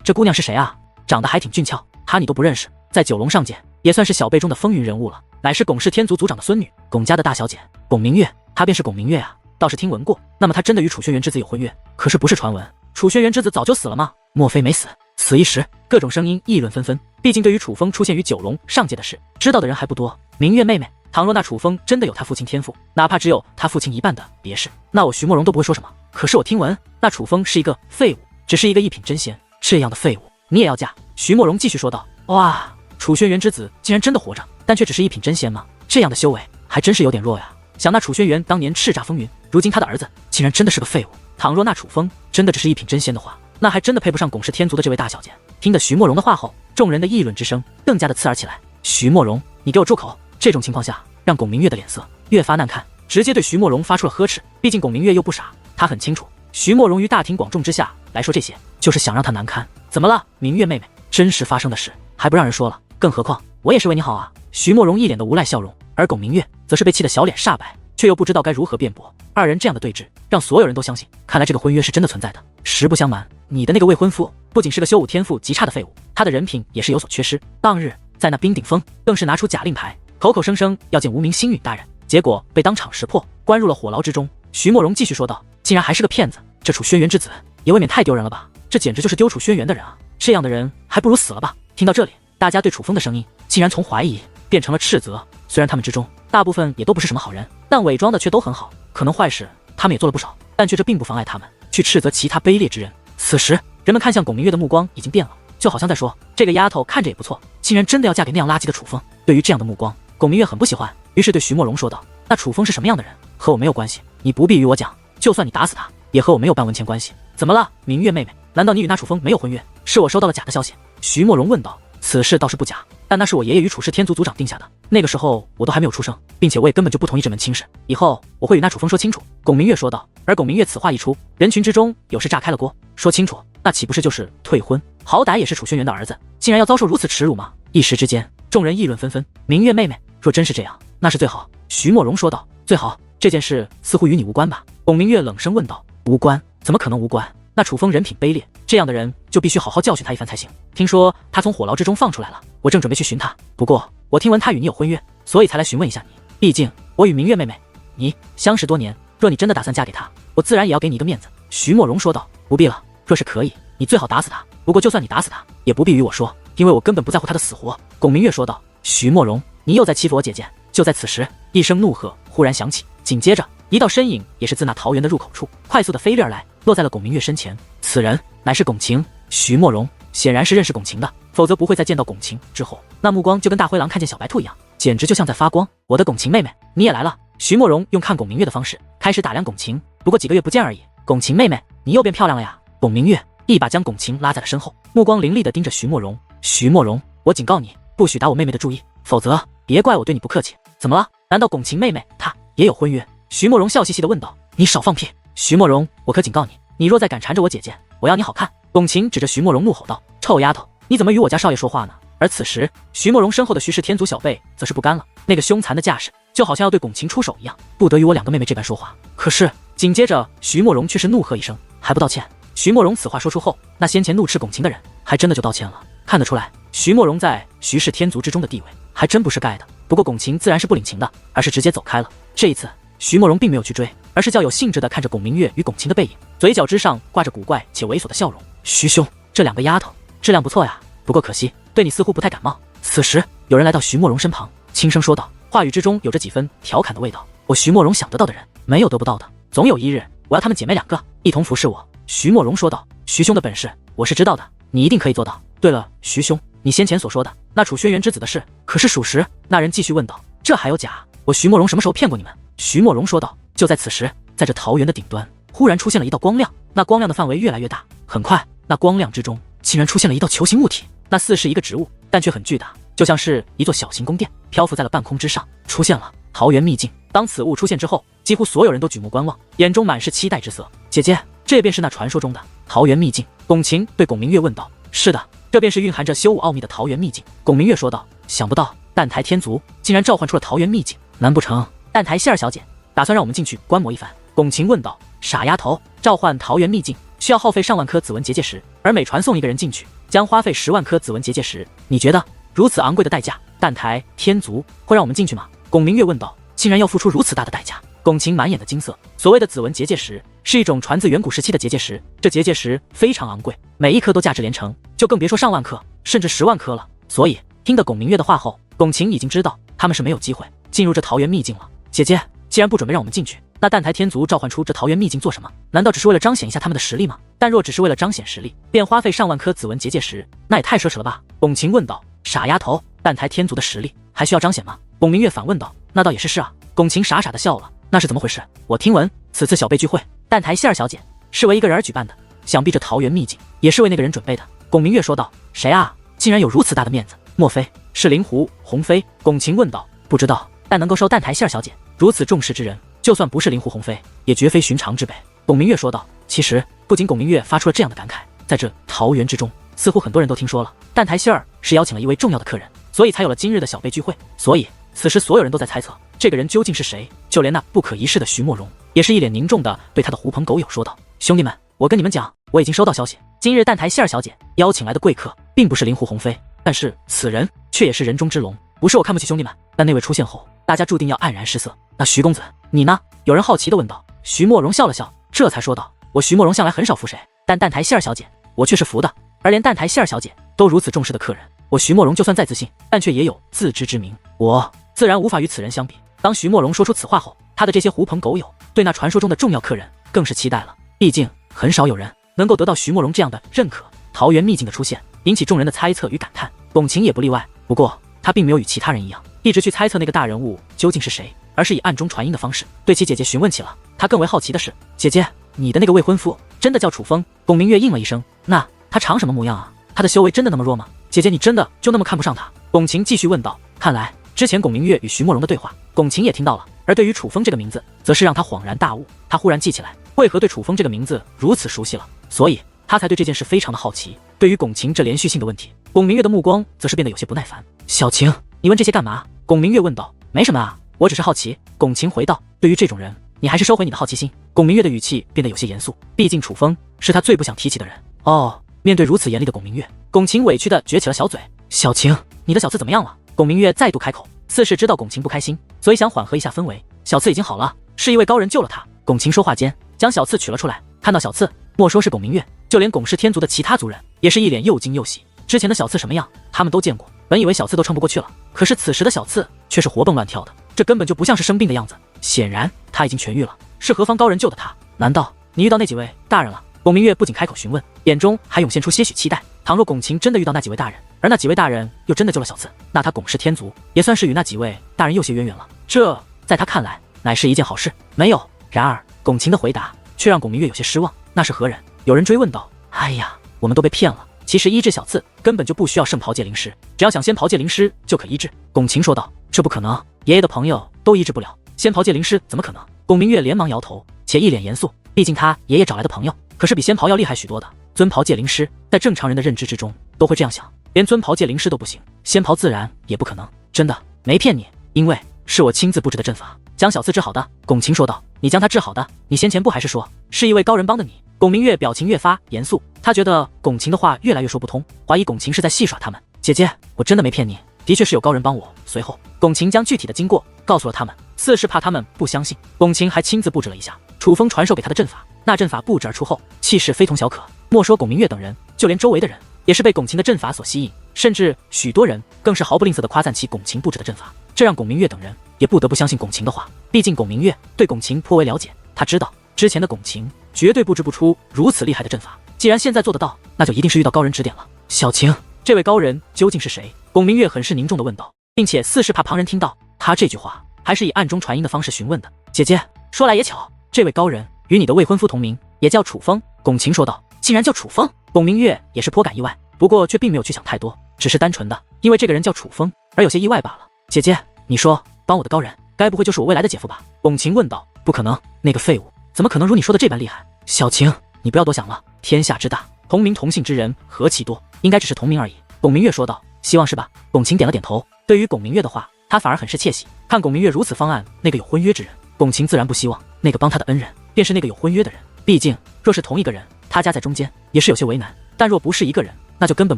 这姑娘是谁啊？长得还挺俊俏，她你都不认识，在九龙上界也算是小辈中的风云人物了，乃是巩氏天族族长的孙女，巩家的大小姐，巩明月，她便是巩明月啊。倒是听闻过，那么她真的与楚轩辕之子有婚约？可是不是传闻，楚轩辕之子早就死了吗？莫非没死？此一时，各种声音议论纷纷。毕竟对于楚风出现于九龙上界的事，知道的人还不多。明月妹妹，倘若那楚风真的有他父亲天赋，哪怕只有他父亲一半的别氏，那我徐莫荣都不会说什么。可是我听闻那楚风是一个废物，只是一个一品真仙，这样的废物你也要嫁？徐莫荣继续说道。哇，楚轩辕之子竟然真的活着，但却只是一品真仙吗？这样的修为还真是有点弱呀。想那楚轩辕当年叱咤风云，如今他的儿子竟然真的是个废物。倘若那楚风真的只是一品真仙的话，那还真的配不上巩氏天族的这位大小姐。听得徐莫荣的话后，众人的议论之声更加的刺耳起来。徐莫荣，你给我住口！这种情况下，让巩明月的脸色越发难看，直接对徐莫荣发出了呵斥。毕竟巩明月又不傻，他很清楚徐莫荣于大庭广众之下来说这些，就是想让他难堪。怎么了，明月妹妹？真实发生的事还不让人说了？更何况我也是为你好啊！徐莫荣一脸的无赖笑容，而巩明月则是被气得小脸煞白，却又不知道该如何辩驳。二人这样的对峙，让所有人都相信，看来这个婚约是真的存在的。实不相瞒，你的那个未婚夫不仅是个修武天赋极差的废物，他的人品也是有所缺失。当日在那冰顶峰，更是拿出假令牌，口口声声要见无名星陨大人，结果被当场识破，关入了火牢之中。徐莫荣继续说道：“竟然还是个骗子，这楚轩辕之子也未免太丢人了吧？这简直就是丢楚轩辕的人啊！这样的人还不如死了吧！”听到这里，大家对楚风的声音竟然从怀疑变成了斥责。虽然他们之中大部分也都不是什么好人，但伪装的却都很好，可能坏事他们也做了不少，但却这并不妨碍他们去斥责其他卑劣之人。此时，人们看向巩明月的目光已经变了，就好像在说，这个丫头看着也不错，竟然真的要嫁给那样垃圾的楚风。对于这样的目光，巩明月很不喜欢，于是对徐莫荣说道：“那楚风是什么样的人，和我没有关系，你不必与我讲。就算你打死他，也和我没有半文钱关系。”怎么了，明月妹妹？难道你与那楚风没有婚约？是我收到了假的消息？徐莫荣问道。此事倒是不假，但那是我爷爷与楚氏天族族长定下的，那个时候我都还没有出生，并且我也根本就不同意这门亲事。以后我会与那楚风说清楚。巩明月说道。而巩明月此话一出，人群之中有事炸开了锅。说清楚，那岂不是就是退婚？好歹也是楚轩辕的儿子，竟然要遭受如此耻辱吗？一时之间，众人议论纷纷。明月妹妹，若真是这样，那是最好。徐莫荣说道。最好，这件事似乎与你无关吧？巩明月冷声问道。无关？怎么可能无关？那楚风人品卑劣，这样的人就必须好好教训他一番才行。听说他从火牢之中放出来了，我正准备去寻他。不过我听闻他与你有婚约，所以才来询问一下你。毕竟我与明月妹妹你相识多年，若你真的打算嫁给他，我自然也要给你一个面子。徐莫荣说道。不必了，若是可以，你最好打死他。不过就算你打死他，也不必与我说，因为我根本不在乎他的死活。巩明月说道。徐莫荣，你又在欺负我姐姐！就在此时，一声怒喝忽然响起，紧接着一道身影也是自那桃园的入口处快速的飞掠而来，落在了巩明月身前。此人乃是巩晴。徐莫荣显然是认识巩晴的，否则不会在见到巩晴之后，那目光就跟大灰狼看见小白兔一样，简直就像在发光。我的巩晴妹妹，你也来了。徐莫荣用看巩明月的方式开始打量巩晴，不过几个月不见而已，巩晴妹妹，你又变漂亮了呀。巩明月一把将巩晴拉在了身后，目光凌厉地盯着徐莫荣。徐莫荣，我警告你，不许打我妹妹的主意，否则别怪我对你不客气。怎么了？难道巩晴妹妹她也有婚约？徐莫荣笑嘻嘻地问道。你少放屁！徐莫荣，我可警告你，你若再敢缠着我姐姐，我要你好看！巩晴指着徐莫荣怒吼道。臭丫头，你怎么与我家少爷说话呢？而此时，徐莫荣身后的徐氏天族小辈则是不甘了，那个凶残的架势就好像要对巩晴出手一样，不得与我两个妹妹这般说话。可是紧接着，徐莫荣却是怒喝一声，还不道歉！徐莫荣此话说出后，那先前怒斥巩晴的人还真的就道歉了。看得出来，徐莫荣在徐氏天族之中的地位还真不是盖的。不过巩晴自然是不领情的，而是直接走开了。这一次，徐莫荣并没有去追，而是较有兴致地看着巩明月与巩晴的背影，嘴角之上挂着古怪且猥琐的笑容。徐兄，这两个丫头质量不错呀，不过可惜对你似乎不太感冒。此时有人来到徐莫荣身旁，轻声说道，话语之中有着几分调侃的味道。我徐莫荣想得到的人，没有得不到的，总有一日我要她们姐妹两个一同服侍我。徐莫荣说道。徐兄的本事我是知道的，你一定可以做到。对了，徐兄，你先前所说的那楚轩辕之子的事可是属实？那人继续问道。这还有假？我徐莫荣什么时候骗过你们？徐莫荣说道。就在此时，在这桃园的顶端忽然出现了一道光亮，那光亮的范围越来越大，很快那光亮之中竟然出现了一道球形物体，那似是一个植物，但却很巨大，就像是一座小型宫殿，漂浮在了半空之上。出现了桃园秘境。当此物出现之后，几乎所有人都举目观望，眼中满是期待之色。姐姐，这便是那传说中的桃园秘境？巩晴对巩明月问道。是的，这便是蕴含着修武奥秘的桃园秘境。巩明月说道。想不到澹台天族竟然召唤出了桃园秘境，难不成澹台希儿小姐打算让我们进去观摩一番？巩晴问道。傻丫头，召唤桃园秘境需要耗费上万颗紫纹结界石，而每传送一个人进去，将花费10万颗紫纹结界石。你觉得如此昂贵的代价，蛋台天族会让我们进去吗？龚明月问道。竟然要付出如此大的代价？龚晴满眼的金色。所谓的紫纹结界石是一种传自远古时期的结界石，这结界石非常昂贵，每一颗都价值连城，就更别说上万颗，甚至10万颗了。所以听得龚明月的话后，龚晴已经知道他们是没有机会进入这桃源秘境了。姐姐，既然不准备让我们进去，那蛋台天族召唤出这桃源秘境做什么？难道只是为了彰显一下他们的实力吗？但若只是为了彰显实力，便花费上万颗紫纹结界石，那也太奢侈了吧？龚晴问道。傻丫头，蛋台天族的实力还需要彰显吗？龚明月反问道。那倒也是啊。龚晴傻傻的笑了。那是怎么回事？我听闻此次小辈聚会，蛋台希儿小姐是为一个人而举办的，想必这桃源秘境也是为那个人准备的。龚明月说道。谁啊？竟然有如此大的面子？莫非是灵狐鸿飞？龚晴问道。不知道，但能够收蛋台希儿小姐如此重视之人，就算不是灵狐鸿飞，也绝非寻常之辈。龚明月说道。其实不仅龚明月发出了这样的感慨，在这桃源之中，似乎很多人都听说了蛋台希儿是邀请了一位重要的客人，所以才有了今日的小辈聚会。所以此时所有人都在猜测这个人究竟是谁，就连那不可一世的徐莫荣也是一脸凝重的对他的狐朋狗友说道。兄弟们，我跟你们讲，我已经收到消息，今日蛋台希儿小姐邀请来的贵客并不是灵狐鸿飞，但是此人却也是人中之龙。不是我看不起兄弟们，但那位出现后，大家注定要黯然失色。那徐公子你呢？有人好奇的问道。徐莫荣笑了笑，这才说道。我徐莫荣向来很少服谁，但蛋台希儿小姐我却是服的，而连蛋台希儿小姐都如此重视的客人，我徐莫荣就算再自信，但却也有自知之明，我自然无法与此人相比。当徐莫荣说出此话后，他的这些狐朋狗友对那传说中的重要客人更是期待了。毕竟很少有人能够得到徐莫荣这样的认可。桃源秘境的出现引起众人的猜测与感叹，龚晴也不例外。不过他并没有与其他人一样一直去猜测那个大人物究竟是谁，而是以暗中传音的方式对其姐姐询问起了。他更为好奇的是，姐姐，你的那个未婚夫真的叫楚风？龚明月应了一声。那他长什么模样啊？他的修为真的那么弱吗？姐姐，你真的就那么看不上他？龚晴继续问道。看来之前龚明月与徐莫荣的对话，龚晴也听到了。而对于楚风这个名字，则是让他恍然大悟。他忽然记起来，为何对楚风这个名字如此熟悉了，所以他才对这件事非常的好奇。对于龚晴这连续性的问题，龚明月的目光则是变得有些不耐烦。小晴，你问这些干嘛？龚明月问道。没什么啊，我只是好奇。龚晴回道。对于这种人，你还是收回你的好奇心。龚明月的语气变得有些严肃，毕竟楚风是他最不想提起的人。哦，面对如此严厉的龚明月，龚晴委屈的撅起了小嘴。小晴，你的小刺怎么样了？龚明月再度开口，似是知道龚晴不开心，所以想缓和一下氛围。小刺已经好了，是一位高人救了他。龚晴说话间将小刺取了出来，看到小刺，莫说是龚明月，就连龚氏天族的其他族人也是一脸又惊又喜。之前的小刺什么样，他们都见过，本以为小刺都撑不过去了，可是此时的小刺却是活蹦乱跳的，这根本就不像是生病的样子。显然他已经痊愈了，是何方高人救的他？难道你遇到那几位大人了？龚明月不仅开口询问，眼中还涌现出些许期待。倘若龚晴真的遇到那几位大人，而那几位大人又真的救了小刺，那他龚氏天族也算是与那几位大人有些渊源了。这在他看来乃是一件好事。没有。然而龚晴的回答却让龚明月有些失望。那是何人？有人追问道。哎呀，我们都被骗了。其实医治小刺根本就不需要圣袍界灵师，只要想仙袍界灵师就可医治。龚晴说道。这不可能，爷爷的朋友都医治不了，仙袍界灵师怎么可能？龚明月连忙摇头，且一脸严肃。毕竟他爷爷找来的朋友可是比仙袍要厉害许多的。尊袍界灵师在正常人的认知之中都会这样想，连尊袍界灵师都不行，仙袍自然也不可能。真的没骗你，因为是我亲自布置的阵法将小刺治好的。龚晴说道。你将他治好的？你先前不还是说是一位高人帮的你？龚明月表情越发严肃，他觉得龚晴的话越来越说不通，怀疑龚晴是在戏耍他们。姐姐，我真的没骗你，的确是有高人帮我。随后龚晴将具体的经过告诉了他们，似是怕他们不相信，龚晴还亲自布置了一下楚风传授给他的阵法。那阵法布置而出后，气势非同小可。莫说龚明月等人，就连周围的人也是被龚晴的阵法所吸引，甚至许多人更是毫不吝啬地夸赞起龚晴布置的阵法，这让龚明月等人也不得不相信龚晴的话。毕竟龚明月对龚晴颇为了解，他知道之前的龚晴绝对布置不出如此厉害的阵法，既然现在做得到，那就一定是遇到高人指点了。小晴，这位高人究竟是谁？龚明月很是凝重地问道，并且似是怕旁人听到他这句话，还是以暗中传音的方式询问的。姐姐，说来也巧，这位高人与你的未婚夫同名，也叫楚风。龚晴说道。竟然叫楚风？龚明月也是颇感意外，不过却并没有去想太多，只是单纯的因为这个人叫楚风而有些意外罢了。姐姐，你说帮我的高人该不会就是我未来的姐夫吧？龚晴问道。不可能，那个废物怎么可能如你说的这般厉害？小晴，你不要多想了，天下之大，同名同姓之人何其多，应该只是同名而已。龚明月说道。希望是吧？龚晴点了点头。对于龚明月的话，他反而很是窃喜。看龚明月如此方案那个有婚约之人，龚晴自然不希望那个帮他的恩人便是那个有婚约的人。毕竟若是同一个人，他夹在中间也是有些为难。但若不是一个人，那就根本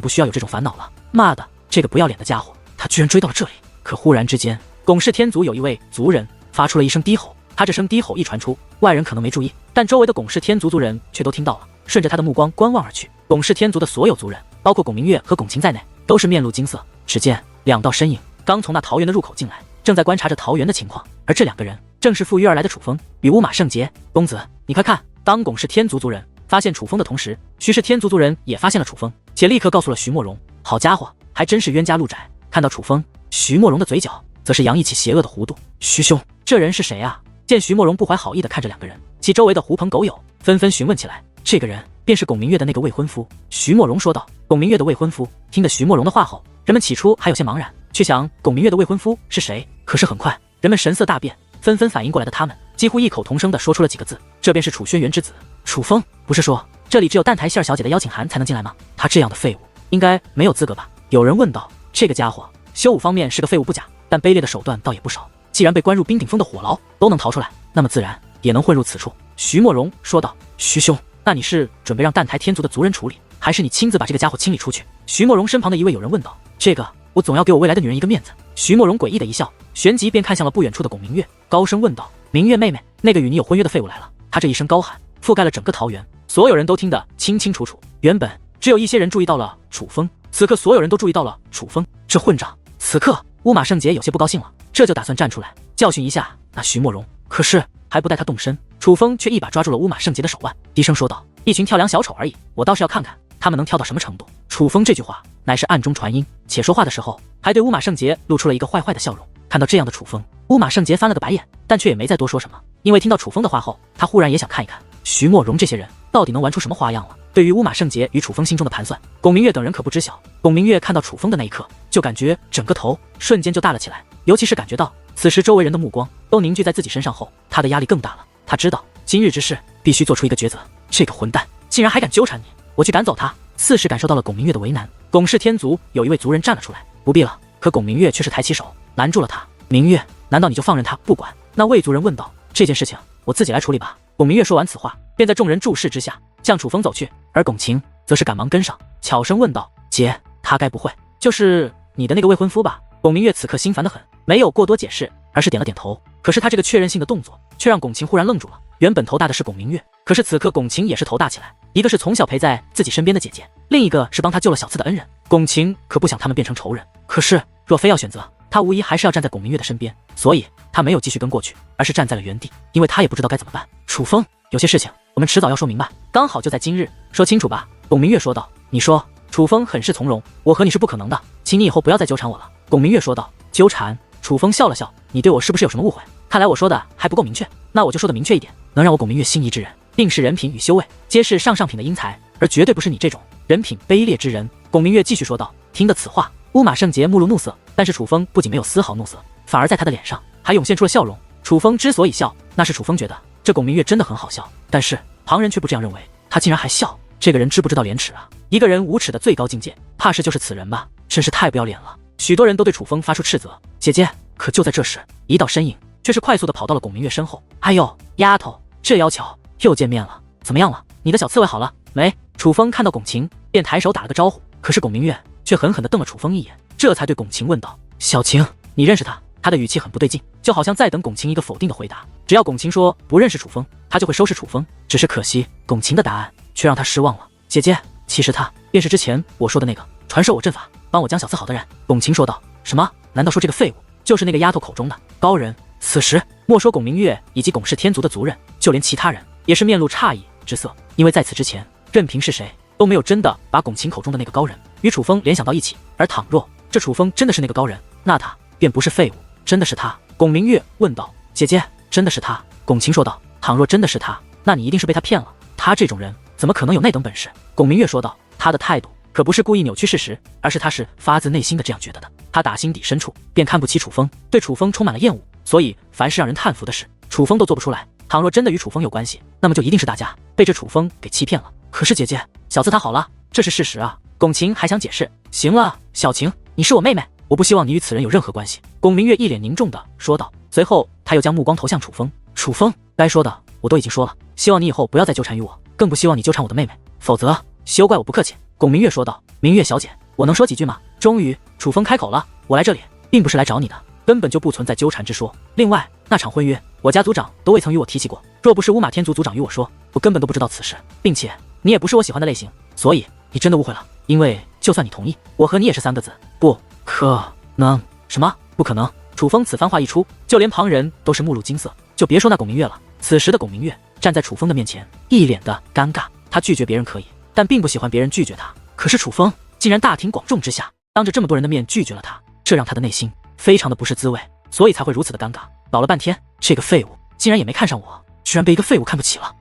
不需要有这种烦恼了。妈的，这个不要脸的家伙，他居然追到了这里！可忽然之间，巩氏天族有一位族人发出了一声低吼，他这声低吼一传出，外人可能没注意，但周围的巩氏天族族人却都听到了。顺着他的目光观望而去，巩氏天族的所有族人，包括巩明月和巩晴在内，都是面露惊色。只见两道身影刚从那桃园的入口进来，正在观察着桃园的情况，而这两个人正是赴约而来的楚风与乌马圣杰。公子，你快看！当巩氏天族族人发现楚风的同时，徐氏天族族人也发现了楚风，且立刻告诉了徐莫荣。好家伙，还真是冤家路窄！看到楚风，徐莫荣的嘴角则是洋溢起邪恶的弧度。徐兄，这人是谁啊？见徐莫荣不怀好意地看着两个人，其周围的狐朋狗友纷纷询问起来。这个人便是巩明月的那个未婚夫。徐莫荣说道。巩明月的未婚夫。听得徐莫荣的话后，人们起初还有些茫然，去想巩明月的未婚夫是谁。可是很快，人们神色大变，纷纷反应过来的他们几乎异口同声地说出了几个字：这便是楚轩辕之子楚风。不是说这里只有蛋台希儿小姐的邀请函才能进来吗？他这样的废物应该没有资格吧？有人问道。这个家伙修武方面是个废物不假，但卑劣的手段倒也不少。既然被关入冰顶峰的火牢都能逃出来，那么自然也能混入此处。徐莫荣说道。徐兄，那你是准备让蛋台天族的族人处理，还是你亲自把这个家伙清理出去？徐莫荣身旁的一位友人问道。这个我总要给我未来的女人一个面子。徐莫荣诡异的一笑，旋即便看向了不远处的巩明月，高声问道。明月妹妹，那个与你有婚约的废物来了。他这一声高喊覆盖了整个桃园，所有人都听得清清楚楚。原本只有一些人注意到了楚风，此刻所有人都注意到了楚风这混账。此刻乌马圣杰有些不高兴了，这就打算站出来教训一下那徐莫荣。可是还不待他动身，楚风却一把抓住了乌马圣杰的手腕，低声说道。一群跳梁小丑而已，我倒是要看看他们能跳到什么程度。楚风这句话乃是暗中传音，且说话的时候还对乌马圣杰露出了一个坏坏的笑容。看到这样的楚风，乌马圣杰翻了个白眼，但却也没再多说什么，因为听到楚风的话后，他忽然也想看一看徐莫荣这些人到底能玩出什么花样了。对于乌马圣杰与楚风心中的盘算，巩明月等人可不知晓。巩明月看到楚风的那一刻，就感觉整个头瞬间就大了起来，尤其是感觉到此时周围人的目光都凝聚在自己身上后，他的压力更大了。他知道今日之事必须做出一个抉择。这个混蛋竟然还敢纠缠你，我去赶走他。似是感受到了巩明月的为难，巩氏天族有一位族人站了出来。不必了。可巩明月却是抬起手拦住了他。明月，难道你就放任他不管？那魏族人问道。这件事情我自己来处理吧。巩明月说完此话，便在众人注视之下向楚风走去，而巩晴则是赶忙跟上，悄声问道。姐，他该不会就是你的那个未婚夫吧？巩明月此刻心烦得很，没有过多解释，而是点了点头。可是他这个确认性的动作却让巩晴忽然愣住了。原本头大的是巩明月，可是此刻巩晴也是头大起来。一个是从小陪在自己身边的姐姐，另一个是帮他救了小次的恩人。巩晴可不想他们变成仇人，可是若非要选择，他无疑还是要站在巩明月的身边，所以他没有继续跟过去，而是站在了原地，因为他也不知道该怎么办。楚风，有些事情我们迟早要说明白，刚好就在今日说清楚吧。巩明月说道。你说。楚风很是从容。我和你是不可能的，请你以后不要再纠缠我了。巩明月说道。纠缠？楚风笑了笑，你对我是不是有什么误会？看来我说的还不够明确，那我就说的明确一点。能让我巩明月心仪之人，定是人品与修为皆是上品的英才，而绝对不是你这种人品卑劣之人。巩明月继续说道。听得此话，乌马圣杰目露怒色，但是楚风不仅没有丝毫怒色，反而在他的脸上还涌现出了笑容。楚风之所以笑，那是楚风觉得这巩明月真的很好笑，但是旁人却不这样认为，他竟然还笑，这个人知不知道廉耻啊？一个人无耻的最高境界，怕是就是此人吧？真是太不要脸了。许多人都对楚风发出斥责。姐姐，可就在这时，一道身影却是快速的跑到了巩明月身后。哎呦，丫头，这要巧，又见面了，怎么样了？你的小刺猬好了没？楚风看到巩晴，便抬手打了个招呼，可是巩明月却狠狠地瞪了楚风一眼，这才对巩晴问道。小晴，你认识他？他的语气很不对劲，就好像在等巩晴一个否定的回答。只要巩晴说不认识楚风，他就会收拾楚风。只是可惜巩晴的答案却让他失望了。姐姐，其实他便是之前我说的那个传授我阵法帮我将小刺好的人。巩晴说道。什么？难道说这个废物就是那个丫头口中的高人？此时莫说巩明月以及巩氏天族的族人，就连其他人也是面露诧异之色，因为在此之前任凭是谁都没有真的把巩晴口中的那个高人与楚风联想到一起。而倘若这楚风真的是那个高人，那他便不是废物，真的是他。巩明月问道。姐姐，真的是他？巩晴说道。倘若真的是他，那你一定是被他骗了，他这种人怎么可能有那等本事？巩明月说道。他的态度可不是故意扭曲事实，而是他是发自内心的这样觉得的。他打心底深处便看不起楚风，对楚风充满了厌恶，所以凡是让人叹服的事，楚风都做不出来。倘若真的与楚风有关系，那么就一定是大家被这楚风给欺骗了。可是姐姐，小刺他好了，这是事实啊。巩晴还想解释。行了，小晴，你是我妹妹，我不希望你与此人有任何关系。巩明月一脸凝重地说道，随后他又将目光投向楚风。楚风，该说的我都已经说了，希望你以后不要再纠缠于我，更不希望你纠缠我的妹妹，否则休怪我不客气。龚明月说道。明月小姐，我能说几句吗？终于，楚风开口了。我来这里，并不是来找你的，根本就不存在纠缠之说。另外，那场婚约，我家族长都未曾与我提起过。若不是乌马天族族长与我说，我根本都不知道此事，并且你也不是我喜欢的类型，所以你真的误会了。因为就算你同意，我和你也是3个字，不可能。什么？不可能？楚风此番话一出，就连旁人都是目露惊色，就别说那龚明月了。此时的龚明月站在楚风的面前，一脸的尴尬。他拒绝别人可以，但并不喜欢别人拒绝他。可是楚风竟然大庭广众之下，当着这么多人的面拒绝了他，这让他的内心非常的不是滋味，所以才会如此的尴尬。搞了半天，这个废物竟然也没看上我，居然被一个废物看不起了。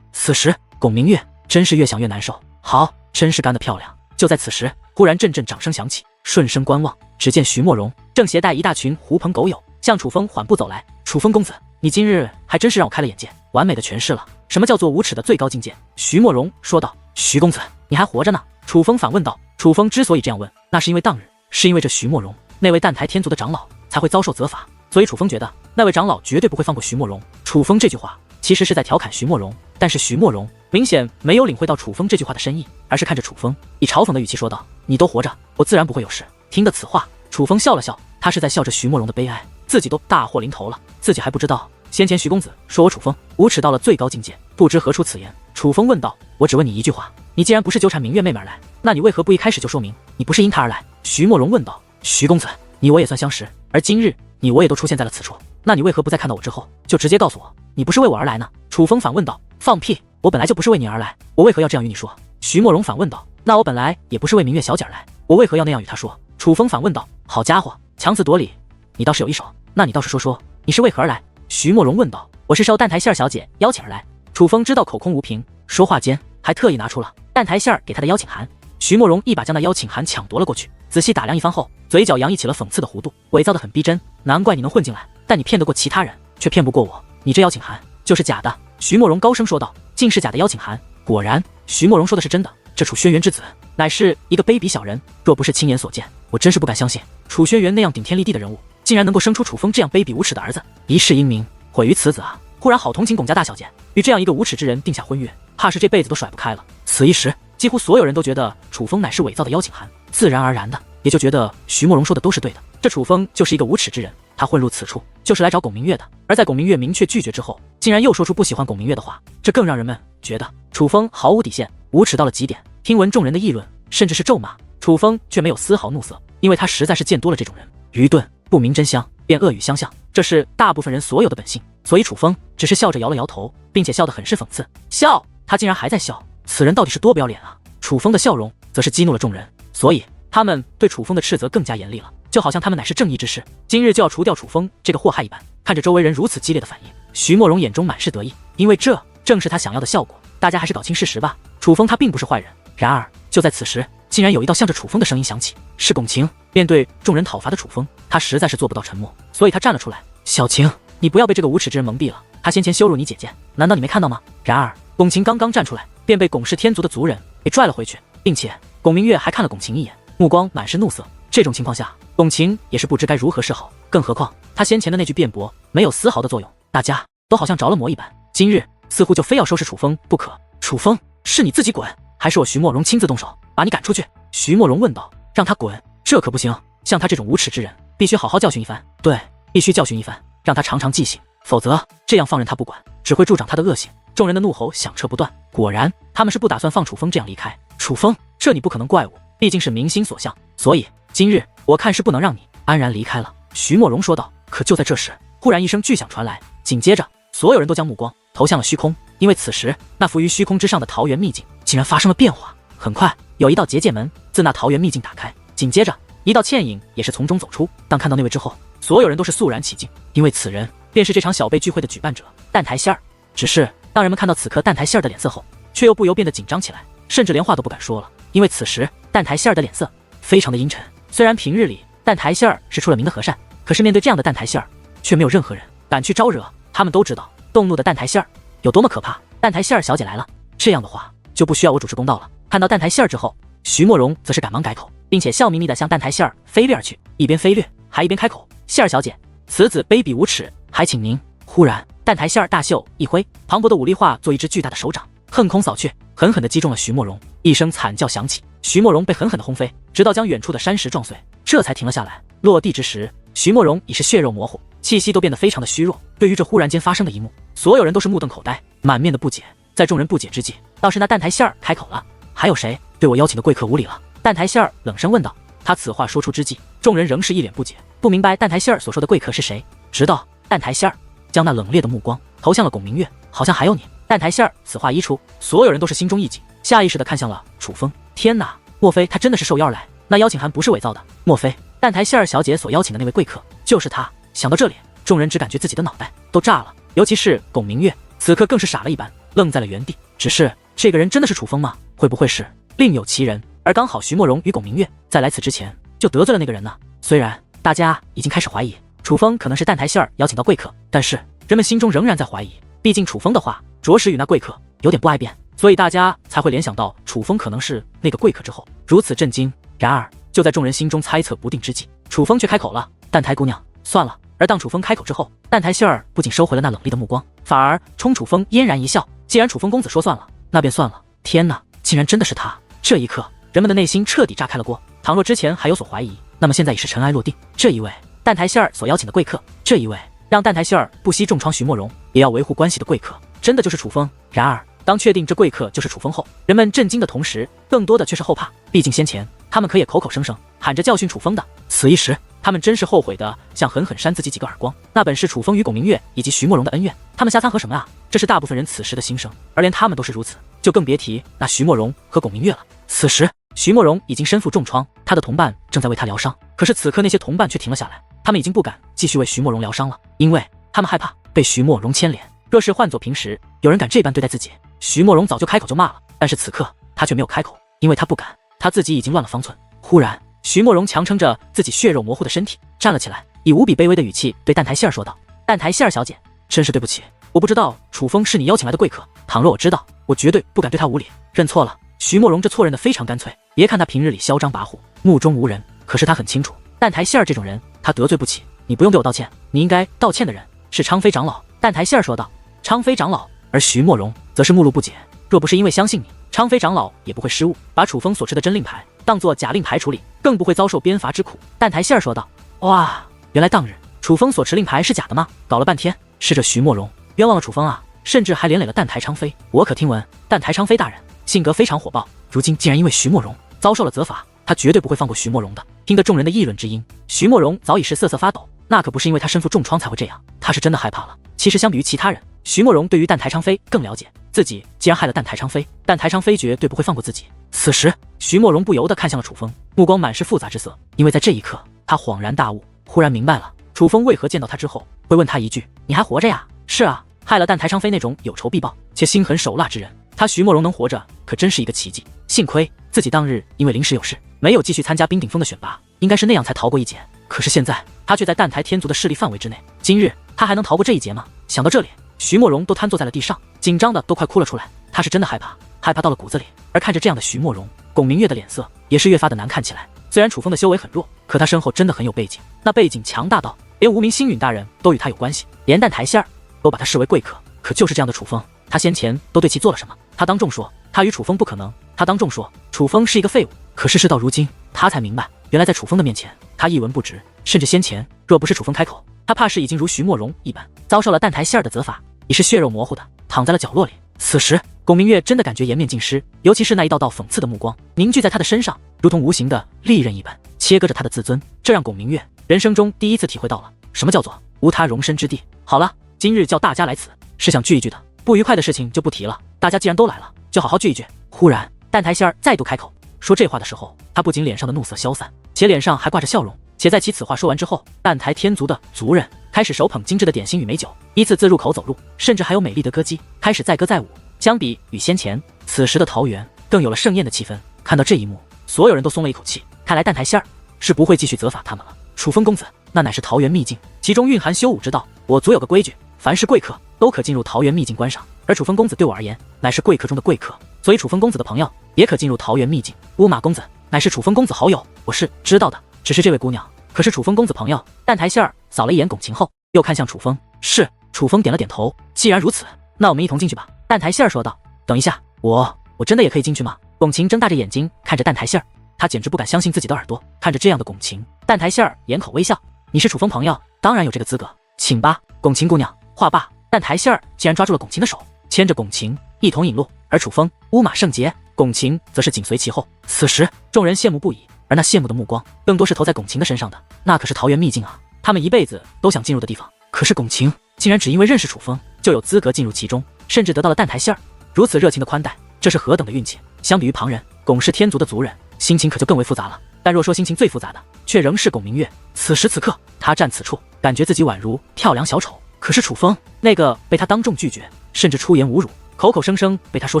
此时龚明月真是越想越难受。好，真是干得漂亮。就在此时，忽然阵阵掌声响起，顺声观望，只见徐莫荣正携带一大群狐朋狗友向楚风缓步走来。楚风公子，你今日还真是让我开了眼界，完美的诠释了什么叫做无耻的最高境界。徐莫荣说道。徐公子，你还活着呢？楚风反问道。楚风之所以这样问，那是因为当日是因为这徐莫荣那位淡台天族的长老才会遭受责罚，所以楚风觉得那位长老绝对不会放过徐莫荣。楚风这句话其实是在调侃徐莫荣，但是徐莫荣明显没有领会到楚风这句话的深意，而是看着楚风以嘲讽的语气说道：你都活着，我自然不会有事。听得此话，楚风笑了笑，他是在笑着徐莫荣的悲哀，自己都大祸临头了，自己还不知道先前徐公子说我楚风无耻到了最高境界，不知何出此言。楚风问道：我只问你一句话，你既然不是纠缠明月妹妹而来，那你为何不一开始就说明你不是因她而来？徐莫荣问道。徐公子，你我也算相识，而今日你我也都出现在了此处，那你为何不在看到我之后就直接告诉我你不是为我而来呢？楚风反问道。放屁，我本来就不是为你而来，我为何要这样与你说？徐莫荣反问道。那我本来也不是为明月小姐而来，我为何要那样与她说？楚风反问道。好家伙，强词夺理，你倒是有一手，那你倒是说说你是为何而来？徐莫荣问道。我是受淡台希儿小姐邀请而来。楚风知道口空无凭，说话间还特意拿出了淡台希儿给他的邀请函。徐莫荣一把将那邀请函抢夺了过去，仔细打量一番后，嘴角洋溢起了讽刺的弧度，伪造得很逼真。难怪你能混进来，但你骗得过其他人，却骗不过我。你这邀请函就是假的。徐莫荣高声说道。竟是假的邀请函？果然，徐莫荣说的是真的。这楚轩辕之子乃是一个卑鄙小人，若不是亲眼所见，我真是不敢相信楚轩辕那样顶天立地的人物，竟然能够生出楚风这样卑鄙无耻的儿子。一世英名毁于此子啊！忽然好同情龚家大小姐，与这样一个无耻之人定下婚约，怕是这辈子都甩不开了。此一时，几乎所有人都觉得楚风乃是伪造的邀请函，自然而然的也就觉得徐莫荣说的都是对的。这楚风就是一个无耻之人，他混入此处就是来找龚明月的。而在龚明月明确拒绝之后，竟然又说出不喜欢龚明月的话，这更让人们觉得楚风毫无底线，无耻到了极点。听闻众人的议论，甚至是咒骂，楚风却没有丝毫怒色，因为他实在是见多了这种人，愚钝不明真相，便恶语相向，这是大部分人所有的本性。所以楚风只是笑着摇了摇头，并且笑得很是讽刺。笑？他竟然还在笑，此人到底是多不要脸啊！楚风的笑容则是激怒了众人，所以他们对楚风的斥责更加严厉了，就好像他们乃是正义之士，今日就要除掉楚风这个祸害一般。看着周围人如此激烈的反应，徐莫荣眼中满是得意，因为这正是他想要的效果。大家还是搞清事实吧，楚风他并不是坏人。然而就在此时，竟然有一道向着楚风的声音响起，是龚晴。面对众人讨伐的楚风，他实在是做不到沉默，所以他站了出来。小晴，你不要被这个无耻之人蒙蔽了，他先前羞辱你姐姐，难道你没看到吗？然而龚晴刚刚站出来，便被龚氏天族的族人给拽了回去，并且龚明月还看了龚晴一眼，目光满是怒色。这种情况下，龚晴也是不知该如何是好，更何况他先前的那句辩驳没有丝毫的作用，大家都好像着了魔一般，今日似乎就非要收拾楚风不可。楚风，是你自己滚，还是我徐莫荣亲自动手把你赶出去？徐莫荣问道。让他滚？这可不行，像他这种无耻之人，必须好好教训一番。对，必须教训一番，让他常常记醒，否则这样放任他不管，只会助长他的恶行。众人的怒吼响彻不断，果然他们是不打算放楚风这样离开。楚风，这你不可能怪我，毕竟是民心所向，所以今日我看是不能让你安然离开了。徐莫荣说道。可就在这时，忽然一声巨响传来，紧接着所有人都将目光投向了虚空，因为此时那浮于虚空之上的桃源秘境竟然发生了变化。很快有一道结界门自那桃源秘境打开，紧接着一道倩影也是从中走出。当看到那位之后，所有人都是肃然起敬，因为此人便是这场小辈聚会的举办者淡台希儿。只是当人们看到此刻淡台希儿的脸色后，却又不由变得紧张起来，甚至连话都不敢说了，因为此时淡台希儿的脸色非常的阴沉。虽然平日里淡台希儿是出了名的和善，可是面对这样的淡台希儿，却没有任何人敢去招惹。他们都知道动怒的淡台希儿有多么可怕。淡台希儿小姐来了，这样的话就不需要我主持公道了。看到淡台希儿之后，徐莫荣则是赶忙改口，并且笑眯眯地向淡台希儿飞掠而去，一边飞掠还一边开口：希儿小姐，此子卑鄙无耻，还请您。忽然淡台希儿大袖一挥，磅礴的武力化作一只巨大的手掌，横空扫去，狠狠地击中了徐莫荣。一声惨叫响起，徐莫荣被狠狠地轰飞，直到将远处的山石撞碎，这才停了下来。落地之时，徐莫荣已是血肉模糊，气息都变得非常的虚弱。对于这忽然间发生的一幕，所有人都是目瞪口呆，满面的不解。在众人不解之际，倒是那蛋台馅儿开口了：“还有谁对我邀请的贵客无礼了？”蛋台馅儿冷声问道。他此话说出之际，众人仍是一脸不解，不明白蛋台馅儿所说的贵客是谁。直到蛋台馅儿将那冷冽的目光投向了龚明月，好像还有你。蛋台馅儿此话一出，所有人都是心中一紧，下意识地看向了楚风。天哪，莫非他真的是受邀而来？那邀请函不是伪造的？莫非蛋台馅儿小姐所邀请的那位贵客就是他？想到这里，众人只感觉自己的脑袋都炸了，尤其是龚明月，此刻更是傻了一般，愣在了原地。只是这个人真的是楚风吗？会不会是另有其人？而刚好徐莫荣与龚明月在来此之前就得罪了那个人呢。虽然大家已经开始怀疑楚风可能是蛋台馅儿邀请到贵客，但是人们心中仍然在怀疑，毕竟楚风的话着实与那贵客有点不挨边，所以大家才会联想到楚风可能是那个贵客之后如此震惊。然而就在众人心中猜测不定之际，楚风却开口了：“蛋台姑娘，算了。”而当楚风开口之后，蛋台馅儿不仅收回了那冷厉的目光，反而冲楚风嫣然一笑：“既然楚风公子说算了，那便算了。”天哪，竟然真的是他！这一刻，人们的内心彻底炸开了锅。倘若之前还有所怀疑，那么现在已是尘埃落定。这一位蛋台馅儿所邀请的贵客，这一位让蛋台馅儿不惜重创徐莫荣也要维护关系的贵客，真的就是楚风。然而当确定这贵客就是楚风后，人们震惊的同时，更多的却是后怕。毕竟先前他们可也口口声声喊着教训楚风的，此一时他们真是后悔的想狠狠扇自己几个耳光。那本是楚风与龚明月以及徐莫荣的恩怨，他们瞎掺和什么啊？这是大部分人此时的心声，而连他们都是如此，就更别提那徐莫荣和龚明月了。此时徐莫荣已经身负重创，他的同伴正在为他疗伤，可是此刻那些同伴却停了下来，他们已经不敢继续为徐莫荣疗伤了，因为他们害怕被徐莫荣牵连。若是换作平时，有人敢这般对待自己，徐莫荣早就开口就骂了，但是此刻他却没有开口，因为他不敢，他自己已经乱了方寸。忽然徐莫荣强撑着自己血肉模糊的身体站了起来，以无比卑微的语气对蛋台馅儿说道：“蛋台馅儿小姐，真是对不起，我不知道楚风是你邀请来的贵客，倘若我知道，我绝对不敢对他无礼，认错了。”徐莫荣这错认得非常干脆，别看他平日里嚣张跋扈，目中无人，可是他很清楚，蛋台馅儿这种人他得罪不起。你不用对我道歉，你应该道歉的人是昌飞长老。蛋台馅儿说道。昌飞长老。而徐莫荣则是目露不解，若不是因为相信你，昌飞长老也不会失误，把楚风所持的真令牌当作假令牌处理，更不会遭受鞭罚之苦。蛋台馅儿说道。哇，原来当日楚风所持令牌是假的吗？搞了半天是这徐莫荣冤枉了楚风啊，甚至还连累了蛋台昌飞。我可听闻蛋台昌飞大人性格非常火爆，如今竟然因为徐莫荣遭受了责罚，他绝对不会放过徐莫荣的。听得众人的议论之音，徐莫荣早已是瑟瑟发抖，那可不是因为他身负重创才会这样，他是真的害怕了。其实相比于其他人，徐莫荣对于蛋台昌飞更了解，自己既然害了蛋台昌飞，蛋台昌飞绝对不会放过自己。此时徐莫荣不由得看向了楚风，目光满是复杂之色，因为在这一刻他恍然大悟，忽然明白了楚风为何见到他之后会问他一句：“你还活着呀？”是啊，害了蛋台昌飞那种有仇必报且心狠手辣之人，他徐莫荣能活着可真是一个奇迹。幸亏自己当日因为临时有事没有继续参加冰顶峰的选拔，应该是那样才逃过一劫。可是现在他却在蛋台天族的势力范围之内，今日他还能逃过这一劫吗？想到这里，徐莫荣都瘫坐在了地上，紧张的都快哭了出来。他是真的害怕，害怕到了骨子里。而看着这样的徐莫荣，龚明月的脸色也是越发的难看起来。虽然楚风的修为很弱，可他身后真的很有背景，那背景强大到连无名星陨大人都与他有关系，连蛋台馅儿都把他视为贵客。可就是这样的楚风，他先前都对其做了什么？他当众说他与楚风不可能，他当众说楚风是一个废物。可是事到如今，他才明白，原来在楚风的面前他一文不值，甚至先前若不是楚风开口，他怕是已经如徐莫荣一般遭受了蛋台馅儿的责罚，已是血肉模糊的躺在了角落里。此时龚明月真的感觉颜面尽失，尤其是那一道道讽刺的目光凝聚在他的身上，如同无形的利刃一般切割着他的自尊。这让龚明月人生中第一次体会到了什么叫做无他容身之地。好了，今日叫大家来此是想聚一聚的，不愉快的事情就不提了，大家既然都来了，就好好聚一聚。忽然蛋台馅儿再度开口说这话的时候，他不仅脸上的怒色消散，且脸上还挂着笑容。且在其此话说完之后，蛋台天族的族人开始手捧精致的点心与美酒，依次自入口走入，甚至还有美丽的歌姬开始载歌载舞。相比与先前，此时的桃园更有了盛宴的气氛。看到这一幕，所有人都松了一口气，看来蛋台馅儿是不会继续责罚他们了。楚风公子，那乃是桃园秘境，其中蕴含修武之道。我族有个规矩，凡是贵客都可进入桃园秘境观赏，而楚风公子对我而言乃是贵客中的贵客，所以楚风公子的朋友也可进入桃园秘境。乌马公子乃是楚风公子好友，我是知道的，只是这位姑娘可是楚风公子朋友。蛋台馅儿扫了一眼龚晴后，又看向楚风。是。楚风点了点头，既然如此，那我们一同进去吧。蛋台馅儿说道。等一下，我真的也可以进去吗？龚晴睁大着眼睛看着蛋台杏儿，她简直不敢相信自己的耳朵。看着这样的龚晴，蛋台杏儿掩口微笑：“你是楚风朋友，当然有这个资格，请吧，龚晴姑娘。”话罢，蛋台杏儿竟然抓住了龚晴的手，牵着龚晴一同引路。而楚风、乌马圣杰、龚晴则是紧随其后。此时，众人羡慕不已，而那羡慕的目光更多是投在龚晴的身上的。那可是桃源秘境啊，他们一辈子都想进入的地方。可是龚晴竟然只因为认识楚风，就有资格进入其中，甚至得到了蛋台杏儿如此热情的宽待，这是何等的运气！相比于旁人，龚氏天族的族人心情可就更为复杂了。但若说心情最复杂的，却仍是龚明月。此时此刻，他站此处，感觉自己宛如跳梁小丑。可是楚风，那个被他当众拒绝，甚至出言侮辱，口口声声被他说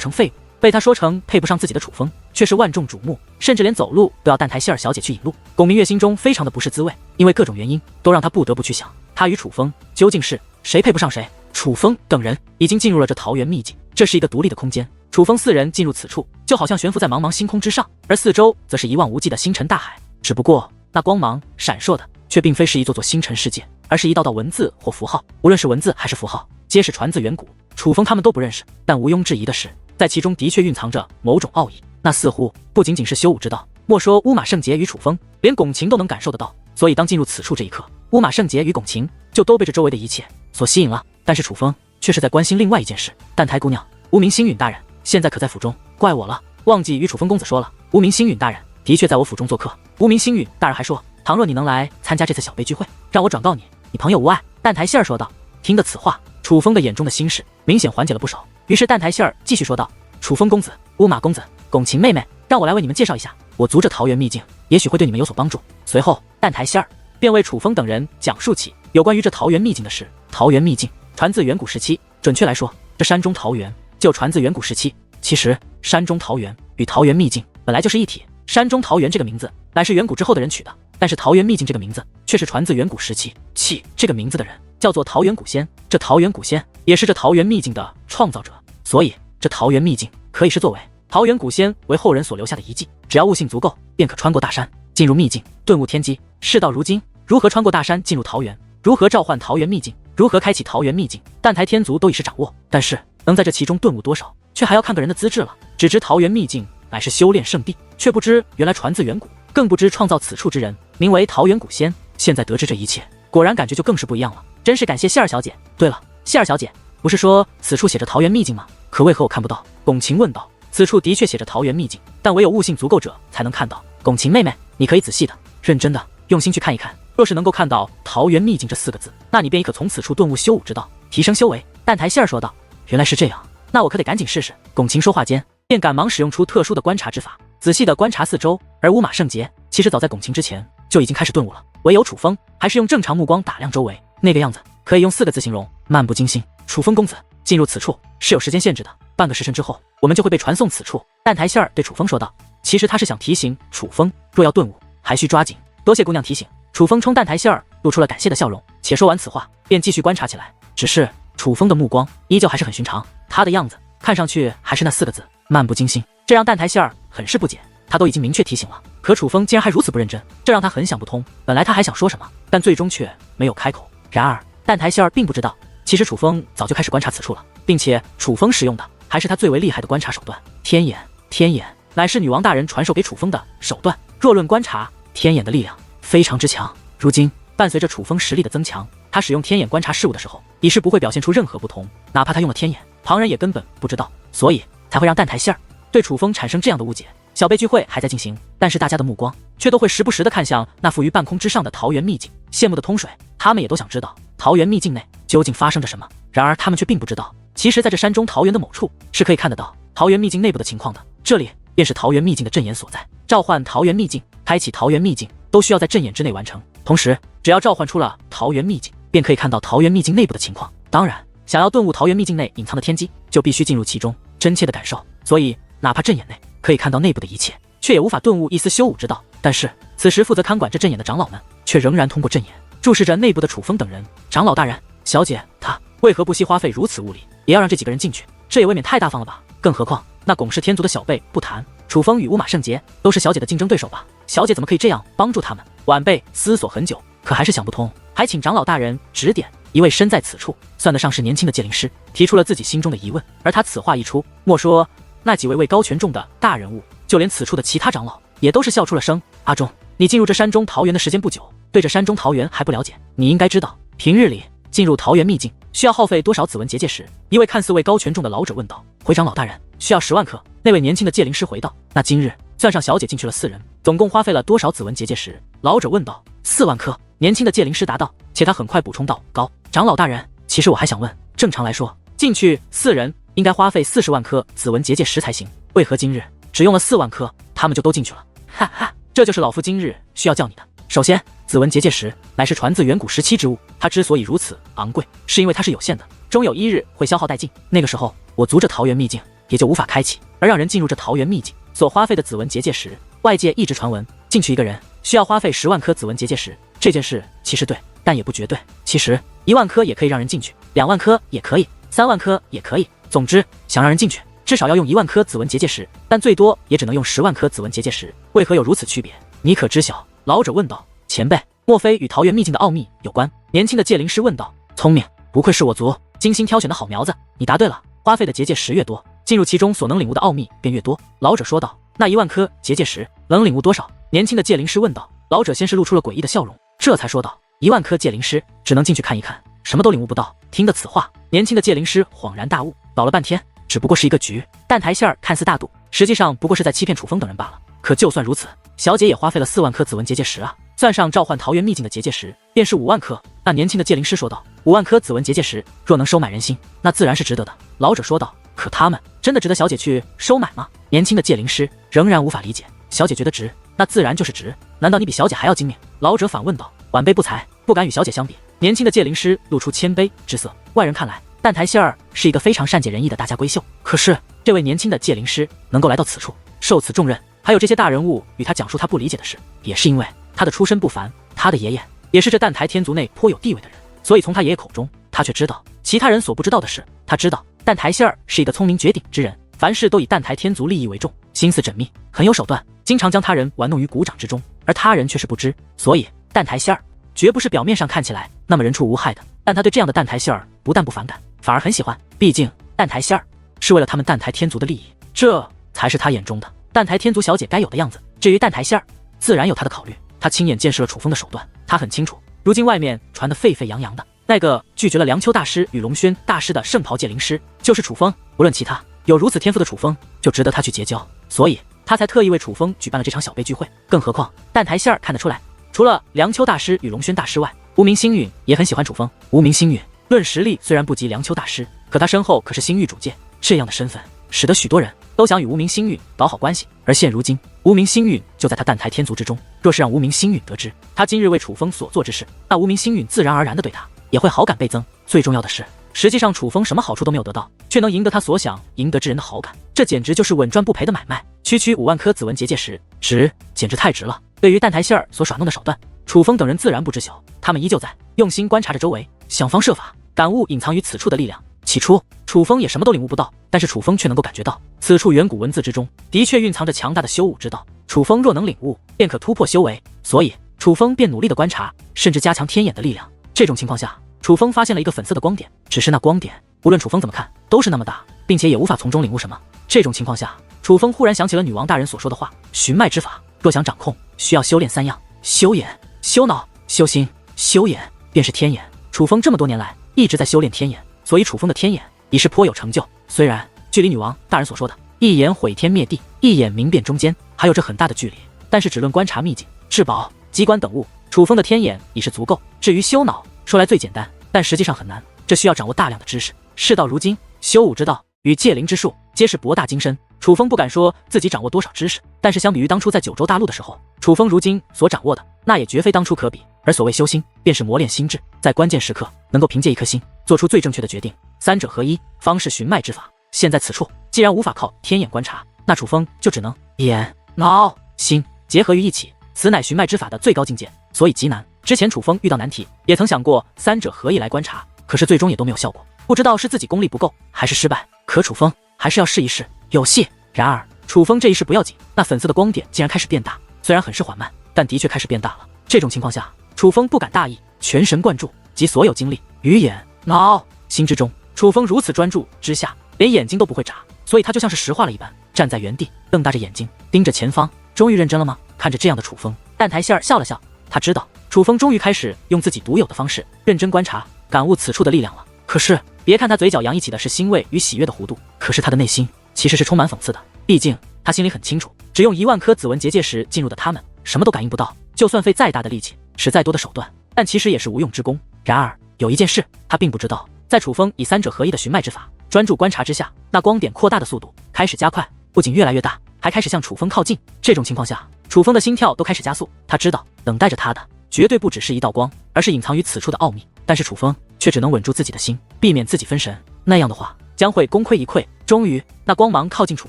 成废物，被他说成配不上自己的楚风，却是万众瞩目，甚至连走路都要蛋台希尔小姐去引路。龚明月心中非常的不是滋味，因为各种原因都让他不得不去想，他与楚风究竟是谁配不上谁。楚风等人已经进入了这桃源秘境，这是一个独立的空间。楚风4人进入此处，就好像悬浮在茫茫星空之上，而四周则是一望无际的星辰大海。只不过那光芒闪烁的却并非是一座座星辰世界，而是一道道文字或符号。无论是文字还是符号，皆是传自远古，楚风他们都不认识，但毋庸置疑的是，在其中的确蕴藏着某种奥义。那似乎不仅仅是修武之道，莫说乌马圣杰与楚风，连龚晴都能感受得到。所以当进入此处这一刻，乌马圣杰与龚晴就都被这周围的一切所吸引了。但是楚风却是在关心另外一件事。蛋台姑娘，无名星允大人现在可在府中？怪我了，忘记与楚风公子说了，无名星允大人的确在我府中做客。无名星允大人还说，倘若你能来参加这次小辈聚会，让我转告你，你朋友无碍。蛋台希儿说道。听得此话，楚风的眼中的心事明显缓解了不少。于是蛋台希儿继续说道，楚风公子、乌马公子、龚晴妹妹，让我来为你们介绍一下我族这桃源秘境，也许会对你们有所帮助。随后蛋台希儿便为楚风等人讲述起有关于这桃源秘境的事。桃源秘境传自远古时期，准确来说，这山中桃源就传自远古时期。其实山中桃源与桃源秘境本来就是一体，山中桃源这个名字乃是远古之后的人取的，但是桃源秘境这个名字却是传自远古时期。起这个名字的人叫做桃源古仙，这桃源古仙也是这桃源秘境的创造者，所以这桃源秘境可以是作为桃源古仙为后人所留下的遗迹。只要悟性足够，便可穿过大山进入秘境，顿悟天机。事到如今，如何穿过大山进入桃源，如何召唤桃源秘境，如何开启桃源秘境，蛋台天族都已是掌握，但是能在这其中顿悟多少，却还要看个人的资质了。只知桃源秘境乃是修炼圣地，却不知原来传自远古，更不知创造此处之人名为桃源古仙。现在得知这一切，果然感觉就更是不一样了。真是感谢希儿小姐。对了，希儿小姐，不是说此处写着桃源秘境吗？可为何我看不到？龚晴问道。此处的确写着桃源秘境，但唯有悟性足够者才能看到。龚晴妹妹，你可以仔细的、认真的、用心去看一看。若是能够看到桃源秘境这4个字，那你便可从此处顿悟修武之道，提升修为。蛋台希儿说道。原来是这样，那我可得赶紧试试。龚晴说话间，便赶忙使用出特殊的观察之法，仔细的观察四周。而乌马圣杰其实早在龚晴之前就已经开始顿悟了，唯有楚风还是用正常目光打量周围，那个样子可以用4个字形容：漫不经心。楚风公子，进入此处是有时间限制的，半个时辰之后，我们就会被传送此处。蛋台希儿对楚风说道。其实他是想提醒楚风，若要顿悟，还需抓紧。多谢姑娘提醒。楚风冲蛋台希儿露出了感谢的笑容，且说完此话，便继续观察起来。只是楚风的目光依旧还是很寻常，他的样子看上去还是那4个字：漫不经心。这让蛋台希儿很是不解，他都已经明确提醒了，可楚风竟然还如此不认真，这让他很想不通。本来他还想说什么，但最终却没有开口。然而蛋台希儿并不知道，其实楚风早就开始观察此处了，并且楚风使用的还是他最为厉害的观察手段——天眼。天眼乃是女王大人传授给楚风的手段，若论观察，天眼的力量非常之强。如今伴随着楚风实力的增强，他使用天眼观察事物的时候，已是不会表现出任何不同，哪怕他用了天眼，旁人也根本不知道，所以才会让蛋台希儿对楚风产生这样的误解。小辈聚会还在进行，但是大家的目光却都会时不时的看向那浮于半空之上的桃源秘境，羡慕的通水。他们也都想知道桃源秘境内究竟发生着什么，然而他们却并不知道，其实在这山中桃源的某处是可以看得到桃源秘境内部的情况的，这里便是桃源秘境的阵眼所在。召唤桃源秘境，开启桃源秘境，都需要在阵眼之内完成。同时只要召唤出了桃源秘境，便可以看到桃源秘境内部的情况。当然想要顿悟桃源秘境内隐藏的天机，就必须进入其中，真切的感受。所以哪怕阵眼内可以看到内部的一切，却也无法顿悟一丝修武之道。但是此时负责看管这阵眼的长老们，却仍然通过阵眼注视着内部的楚风等人。长老大人，小姐她为何不惜花费如此物力，也要让这几个人进去？这也未免太大方了吧。更何况那龚氏天族的小辈不谈，楚风与乌马圣杰都是小姐的竞争对手吧？小姐怎么可以这样帮助他们？晚辈思索很久，可还是想不通，还请长老大人指点。一位身在此处算得上是年轻的戒灵师提出了自己心中的疑问，而他此话一出，莫说那几位位高权重的大人物，就连此处的其他长老也都是笑出了声。阿忠，你进入这山中桃源的时间不久，对这山中桃源还不了解，你应该知道，平日里进入桃源秘境需要耗费多少子文结界石？一位看似位高权重的老者问道。回长老大人，需要10万颗。那位年轻的戒灵师回道。那今日算上小姐进去了4人，总共花费了多少子文结界石？老者问道。4万颗。年轻的戒灵师答道，且他很快补充道。高长老大人，其实我还想问，正常来说，进去4人应该花费40万颗子文结界石才行，为何今日只用了4万颗，他们就都进去了？哈哈，这就是老夫今日需要教你的。首先，子文结界石乃是传自远古时期之物，它之所以如此昂贵，是因为它是有限的，终有一日会消耗殆尽。那个时候，我族这桃源秘境也就无法开启，而让人进入这桃源秘境所花费的子文结界石，外界一直传闻进去一个人需要花费10万颗子文结界石。这件事其实对，但也不绝对。其实1万颗也可以让人进去，2万颗也可以，3万颗也可以。总之，想让人进去，至少要用1万颗子文结界石，但最多也只能用10万颗子文结界石。为何有如此区别？你可知晓？老者问道。前辈，莫非与桃源秘境的奥秘有关？年轻的戒灵师问道。聪明，不愧是我族精心挑选的好苗子，你答对了。花费的结界石越多，进入其中所能领悟的奥秘便越多。老者说道。那1万颗结界石能领悟多少？年轻的戒灵师问道。老者先是露出了诡异的笑容，这才说道：1万颗戒灵师只能进去看一看，什么都领悟不到。听得此话，年轻的戒灵师恍然大悟，搞了半天只不过是一个局，蛋台馅儿看似大度，实际上不过是在欺骗楚风等人罢了。可就算如此，小姐也花费了4万颗子文结界石啊，算上召唤桃源秘境的结界石，便是5万颗。那年轻的戒灵师说道：5万颗子文结界石，若能收买人心，那自然是值得的。老者说道：可他们真的值得小姐去收买吗？年轻的戒灵师仍然无法理解。小姐觉得值，那自然就是值。难道你比小姐还要精明？老者反问道。晚辈不才，不敢与小姐相比。年轻的戒灵师露出谦卑之色。外人看来，蛋台仙儿是一个非常善解人意的大家闺秀。可是，这位年轻的戒灵师能够来到此处，受此重任，还有这些大人物与他讲述他不理解的事，也是因为他的出身不凡。他的爷爷也是这蛋台天族内颇有地位的人，所以从他爷爷口中，他却知道其他人所不知道的事。他知道蛋台仙儿是一个聪明绝顶之人，凡事都以蛋台天族利益为重，心思缜密，很有手段，经常将他人玩弄于股掌之中，而他人却是不知。所以蛋台仙儿绝不是表面上看起来那么人畜无害的，但他对这样的蛋台仙儿不但不反感，反而很喜欢。毕竟蛋台仙儿是为了他们蛋台天族的利益，这才是他眼中的蛋台天族小姐该有的样子。至于蛋台仙儿，自然有他的考虑。他亲眼见识了楚风的手段，他很清楚，如今外面传得沸沸扬扬的那个拒绝了梁秋大师与龙轩大师的圣袍戒灵师，就是楚风。不论其他，有如此天赋的楚风就值得他去结交，所以他才特意为楚风举办了这场小辈聚会。更何况蛋台仙儿看得出来，除了梁秋大师与龙轩大师外，无名星陨也很喜欢楚风。无名星陨论实力虽然不及梁秋大师，可他身后可是星域主界，这样的身份使得许多人都想与无名星陨搞好关系。而现如今，无名星陨就在他蛋台天族之中，若是让无名星陨得知他今日为楚风所做之事，那无名星陨自然而然的对他也会好感倍增。最重要的是，实际上楚风什么好处都没有得到，却能赢得他所想赢得之人的好感，这简直就是稳赚不赔的买卖。区5万颗子文结界石，值，简直太值了。对于蛋台仙儿所耍弄的手段，楚风等人自然不知晓，他们依旧在用心观察着周围，想方设法感悟隐藏于此处的力量。起初，楚风也什么都领悟不到，但是楚风却能够感觉到，此处远古文字之中的确蕴藏着强大的修武之道。楚风若能领悟，便可突破修为，所以楚风便努力的观察，甚至加强天眼的力量。这种情况下，楚风发现了一个粉色的光点，只是那光点无论楚风怎么看都是那么大，并且也无法从中领悟什么。这种情况下，楚风忽然想起了女王大人所说的话，寻脉之法若想掌控，需要修炼3样：修眼、修脑、修心。修眼便是天眼，楚风这么多年来一直在修炼天眼，所以楚风的天眼已是颇有成就。虽然距离女王大人所说的一眼毁天灭地，一眼明辨中间还有着很大的距离，但是只论观察秘境、至宝、机关等物，楚风的天眼已是足够。至于修脑，说来最简单，但实际上很难，这需要掌握大量的知识。事到如今，修武之道与戒灵之术皆是博大精深，楚风不敢说自己掌握多少知识，但是相比于当初在九州大陆的时候，楚风如今所掌握的那也绝非当初可比。而所谓修心，便是磨练心智，在关键时刻能够凭借一颗心做出最正确的决定，三者合一，方是寻脉之法。现在此处既然无法靠天眼观察，那楚风就只能眼、脑、心结合于一起，此乃寻脉之法的最高境界，所以极难。之前楚风遇到难题，也曾想过三者合一来观察，可是最终也都没有效果，不知道是自己功力不够，还是失败。可楚风还是要试一试，有戏。然而楚风这一试不要紧，那粉色的光点竟然开始变大，虽然很是缓慢，但的确开始变大了。这种情况下，楚风不敢大意，全神贯注，集所有精力于眼、脑、心之中。楚风如此专注之下，连眼睛都不会眨，所以他就像是石化了一般，站在原地，瞪大着眼睛盯着前方。终于认真了吗？看着这样的楚风，蛋台馅儿笑了笑，他知道楚风终于开始用自己独有的方式认真观察，感悟此处的力量了。可是别看他嘴角扬起的是欣慰与喜悦的弧度，可是他的内心其实是充满讽刺的。毕竟他心里很清楚，只用1万颗紫纹结界时进入的他们，什么都感应不到。就算费再大的力气，使再多的手段，但其实也是无用之功。然而有一件事他并不知道，在楚风以3者合一的寻脉之法专注观察之下，那光点扩大的速度开始加快，不仅越来越大，还开始向楚风靠近。这种情况下，楚风的心跳都开始加速。他知道等待着他的绝对不只是一道光，而是隐藏于此处的奥秘。但是楚风却只能稳住自己的心，避免自己分神，那样的话将会功亏一篑。终于那光芒靠近楚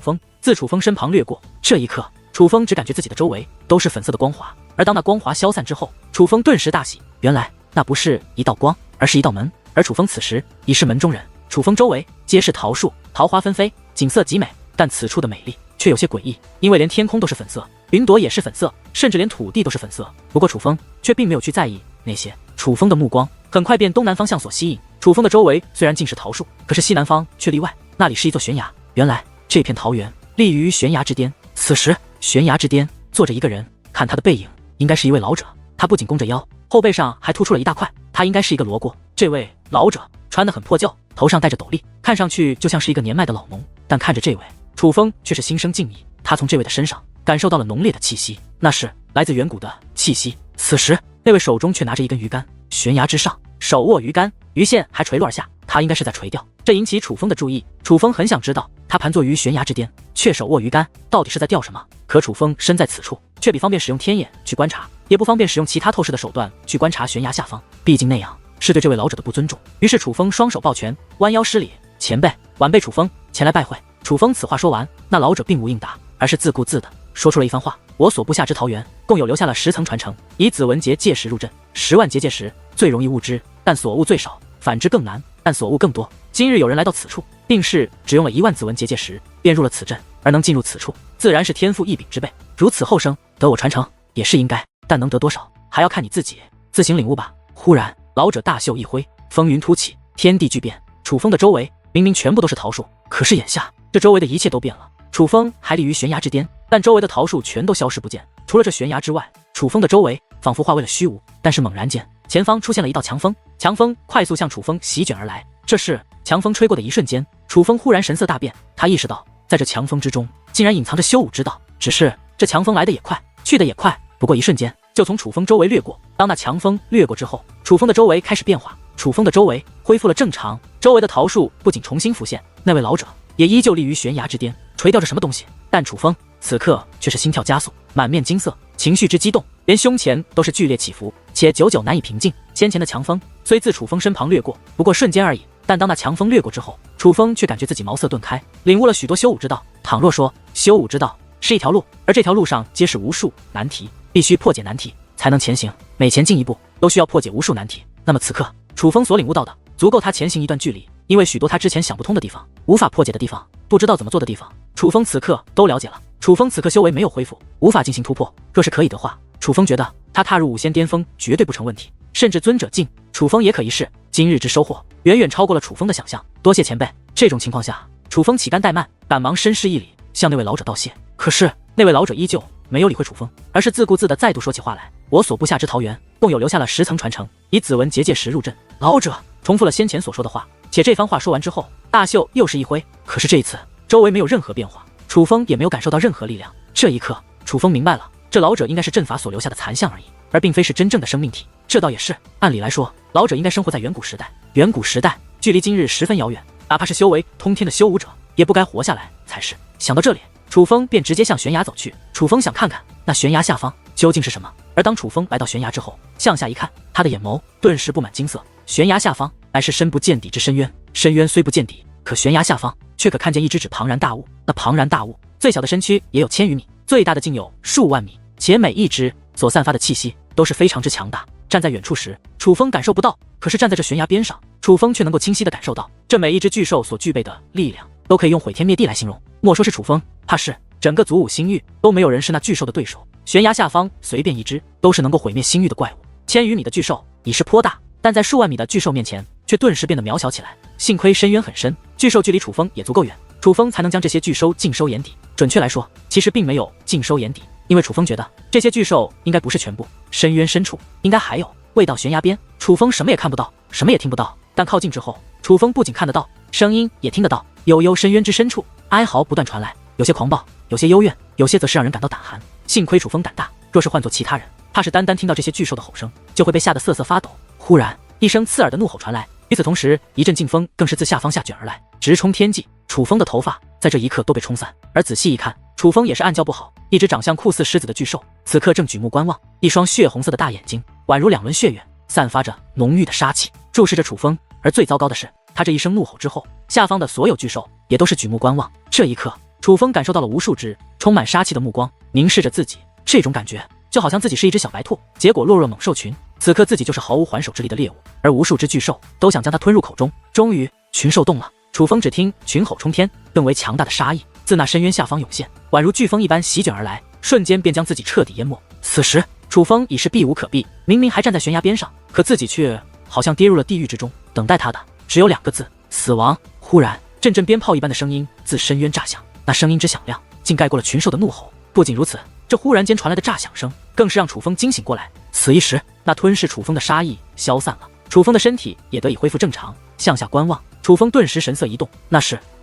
风，自楚风身旁掠过。这一刻楚风只感觉自己的周围都是粉色的光华，而当那光华消散之后，楚风顿时大喜，原来那不是一道光，而是一道门。而楚风此时已是门中人。楚风周围皆是桃树，桃花纷飞，景色极美，但此处的美丽却有些诡异，因为连天空都是粉色，云朵也是粉色，甚至连土地都是粉色。不过楚风却并没有去在意那些，楚风的目光很快便东南方向所吸引。楚风的周围虽然尽是桃树，可是西南方却例外，那里是一座悬崖。原来这片桃园立于悬崖之巅。此时悬崖之巅坐着一个人，看他的背影应该是一位老者，他不仅弓着腰，后背上还突出了一大块，他应该是一个罗锅。这位老者穿得很破旧，头上戴着斗笠，看上去就像是一个年迈的老农。但看着这位，楚风却是心生敬意，他从这位的身上感受到了浓烈的气息，那是来自远古的气息。此时那位手中却拿着一根鱼竿，悬崖之上手握鱼竿，鱼线还垂落而下，他应该是在垂钓。这引起楚风的注意，楚风很想知道他盘坐于悬崖之巅，却手握鱼竿，到底是在钓什么。可楚风身在此处，却比方便使用天眼去观察，也不方便使用其他透视的手段去观察悬崖下方，毕竟那样是对这位老者的不尊重。于是楚风双手抱拳，弯腰施礼：“前辈、晚辈楚风前来拜会。”楚风此话说完，那老者并无应答，而是自顾自的说出了一番话：“我所布下之桃园，共有留下了10层传承，以紫纹结界石入阵，10万结界石最容易悟之，但所悟最少，反之更难，但所悟更多。今日有人来到此处，定是只用了1万紫纹结界石，便入了此阵，而能进入此处，自然是天赋异禀之辈。如此后生，得我传承也是应该，但能得多少，还要看你自己自行领悟吧。”忽然老者大袖一挥，风云突起，天地巨变。楚风的周围明明全部都是桃树，可是眼下这周围的一切都变了。楚风还立于悬崖之巅，但周围的桃树全都消失不见，除了这悬崖之外，楚风的周围仿佛化为了虚无。但是猛然间，前方出现了一道强风，强风快速向楚风席卷而来。这是强风吹过的一瞬间，楚风忽然神色大变，他意识到在这强风之中竟然隐藏着修武之道。只是这强风来得也快，去得也快，不过一瞬间就从楚风周围掠过。当那强风掠过之后，楚风的周围开始变化，楚风的周围恢复了正常，周围的桃树不仅重新浮现，那位老者也依旧立于悬崖之巅，垂钓着什么东西。但楚风此刻却是心跳加速，满面惊色，情绪之激动，连胸前都是剧烈起伏，且久久难以平静。先前的强风虽自楚风身旁掠过，不过瞬间而已，但当那强风掠过之后，楚风却感觉自己茅塞顿开，领悟了许多修武之道。倘若说修武之道是一条路，而这条路上皆是无数难题，必须破解难题才能前行，每前进一步都需要破解无数难题。那么此刻楚风所领悟到的足够他前行一段距离，因为许多他之前想不通的地方，无法破解的地方，不知道怎么做的地方，楚风此刻都了解了。楚风此刻修为没有恢复，无法进行突破，若是可以的话，楚风觉得他踏入5仙巅峰绝对不成问题，甚至尊者境楚风也可一试。今日之收获远远超过了楚风的想象，多谢前辈。这种情况下，楚风乞干怠慢，赶忙深施一礼，向那位老者道谢。可是那位老者依旧没有理会楚风，而是自顾自地再度说起话来：“我所布下之桃园，共有留下了10层传承，以紫纹结界石入阵。”老者重复了先前所说的话，且这番话说完之后，大袖又是一挥。可是这一次周围没有任何变化，楚风也没有感受到任何力量。这一刻楚风明白了，这老者应该是阵法所留下的残像而已，而并非是真正的生命体。这倒也是，按理来说，老者应该生活在远古时代，远古时代距离今日十分遥远，哪怕是修为通天的修武者，也不该活下来才是。想到这里，楚风便直接向悬崖走去。楚风想看看那悬崖下方究竟是什么。而当楚风来到悬崖之后，向下一看，他的眼眸顿时布满金色。悬崖下方乃是深不见底之深渊，深渊虽不见底，可悬崖下方却可看见一只庞然大物。那庞然大物最小的身躯也有1000余米，最大的竟有数万米，且每一只所散发的气息都是非常之强大。站在远处时，楚风感受不到，可是站在这悬崖边上，楚风却能够清晰地感受到，这每一只巨兽所具备的力量都可以用毁天灭地来形容。莫说是楚风，怕是整个祖武星域都没有人是那巨兽的对手。悬崖下方随便一只都是能够毁灭星域的怪物。1000余米的巨兽已是颇大，但在数万米的巨兽面前，却顿时变得渺小起来。幸亏深渊很深，巨兽距离楚风也足够远，楚风才能将这些巨兽尽收眼底。准确来说，其实并没有尽收眼底，因为楚风觉得这些巨兽应该不是全部，深渊深处应该还有。未到悬崖边，楚风什么也看不到，什么也听不到，但靠近之后，楚风不仅看得到，声音也听得到。悠悠深渊之深处，哀嚎不断传来，有些狂暴，有些幽怨，有些则是让人感到胆寒。幸亏楚风胆大，若是换作其他人，怕是单单听到这些巨兽的吼声，就会被吓得瑟瑟发抖。忽然，一声刺耳的怒吼传来，与此同时，一阵劲风更是自下方下卷而来，直冲天际。楚风的头发在这一刻都被冲散，而仔细一看，楚风也是暗叫不好。一只长相酷似狮子的巨兽，此刻正举目观望，一双血红色的大眼睛，宛如两轮血源，散发着浓郁的杀气，注视着楚风。而最糟糕的是，他这一声怒吼之后，下方的所有巨兽也都是举目观望。这一刻，楚风感受到了无数只充满杀气的目光凝视着自己，这种感觉就好像自己是一只小白兔，结果落入了猛兽群。此刻自己就是毫无还手之力的猎物，而无数只巨兽都想将它吞入口中。终于，群兽动了，楚风只听群吼冲天，更为强大的杀意自那深渊下方涌现，宛如飓风一般席卷而来，瞬间便将自己彻底淹没。此时，楚风已是避无可避，明明还站在悬崖边上，可自己却好像跌入了地狱之中，等待他的只有2个字：死亡。忽然，阵阵鞭炮一般的声音自深渊炸响，那声音之响亮，竟盖过了群兽的怒吼。不仅如此，这忽然间传来的炸响声，更是让楚风惊醒过来。此一时，那吞噬楚风的杀意消散了，楚风的身体也得以恢复正常。向下观望，楚风顿时神色一动，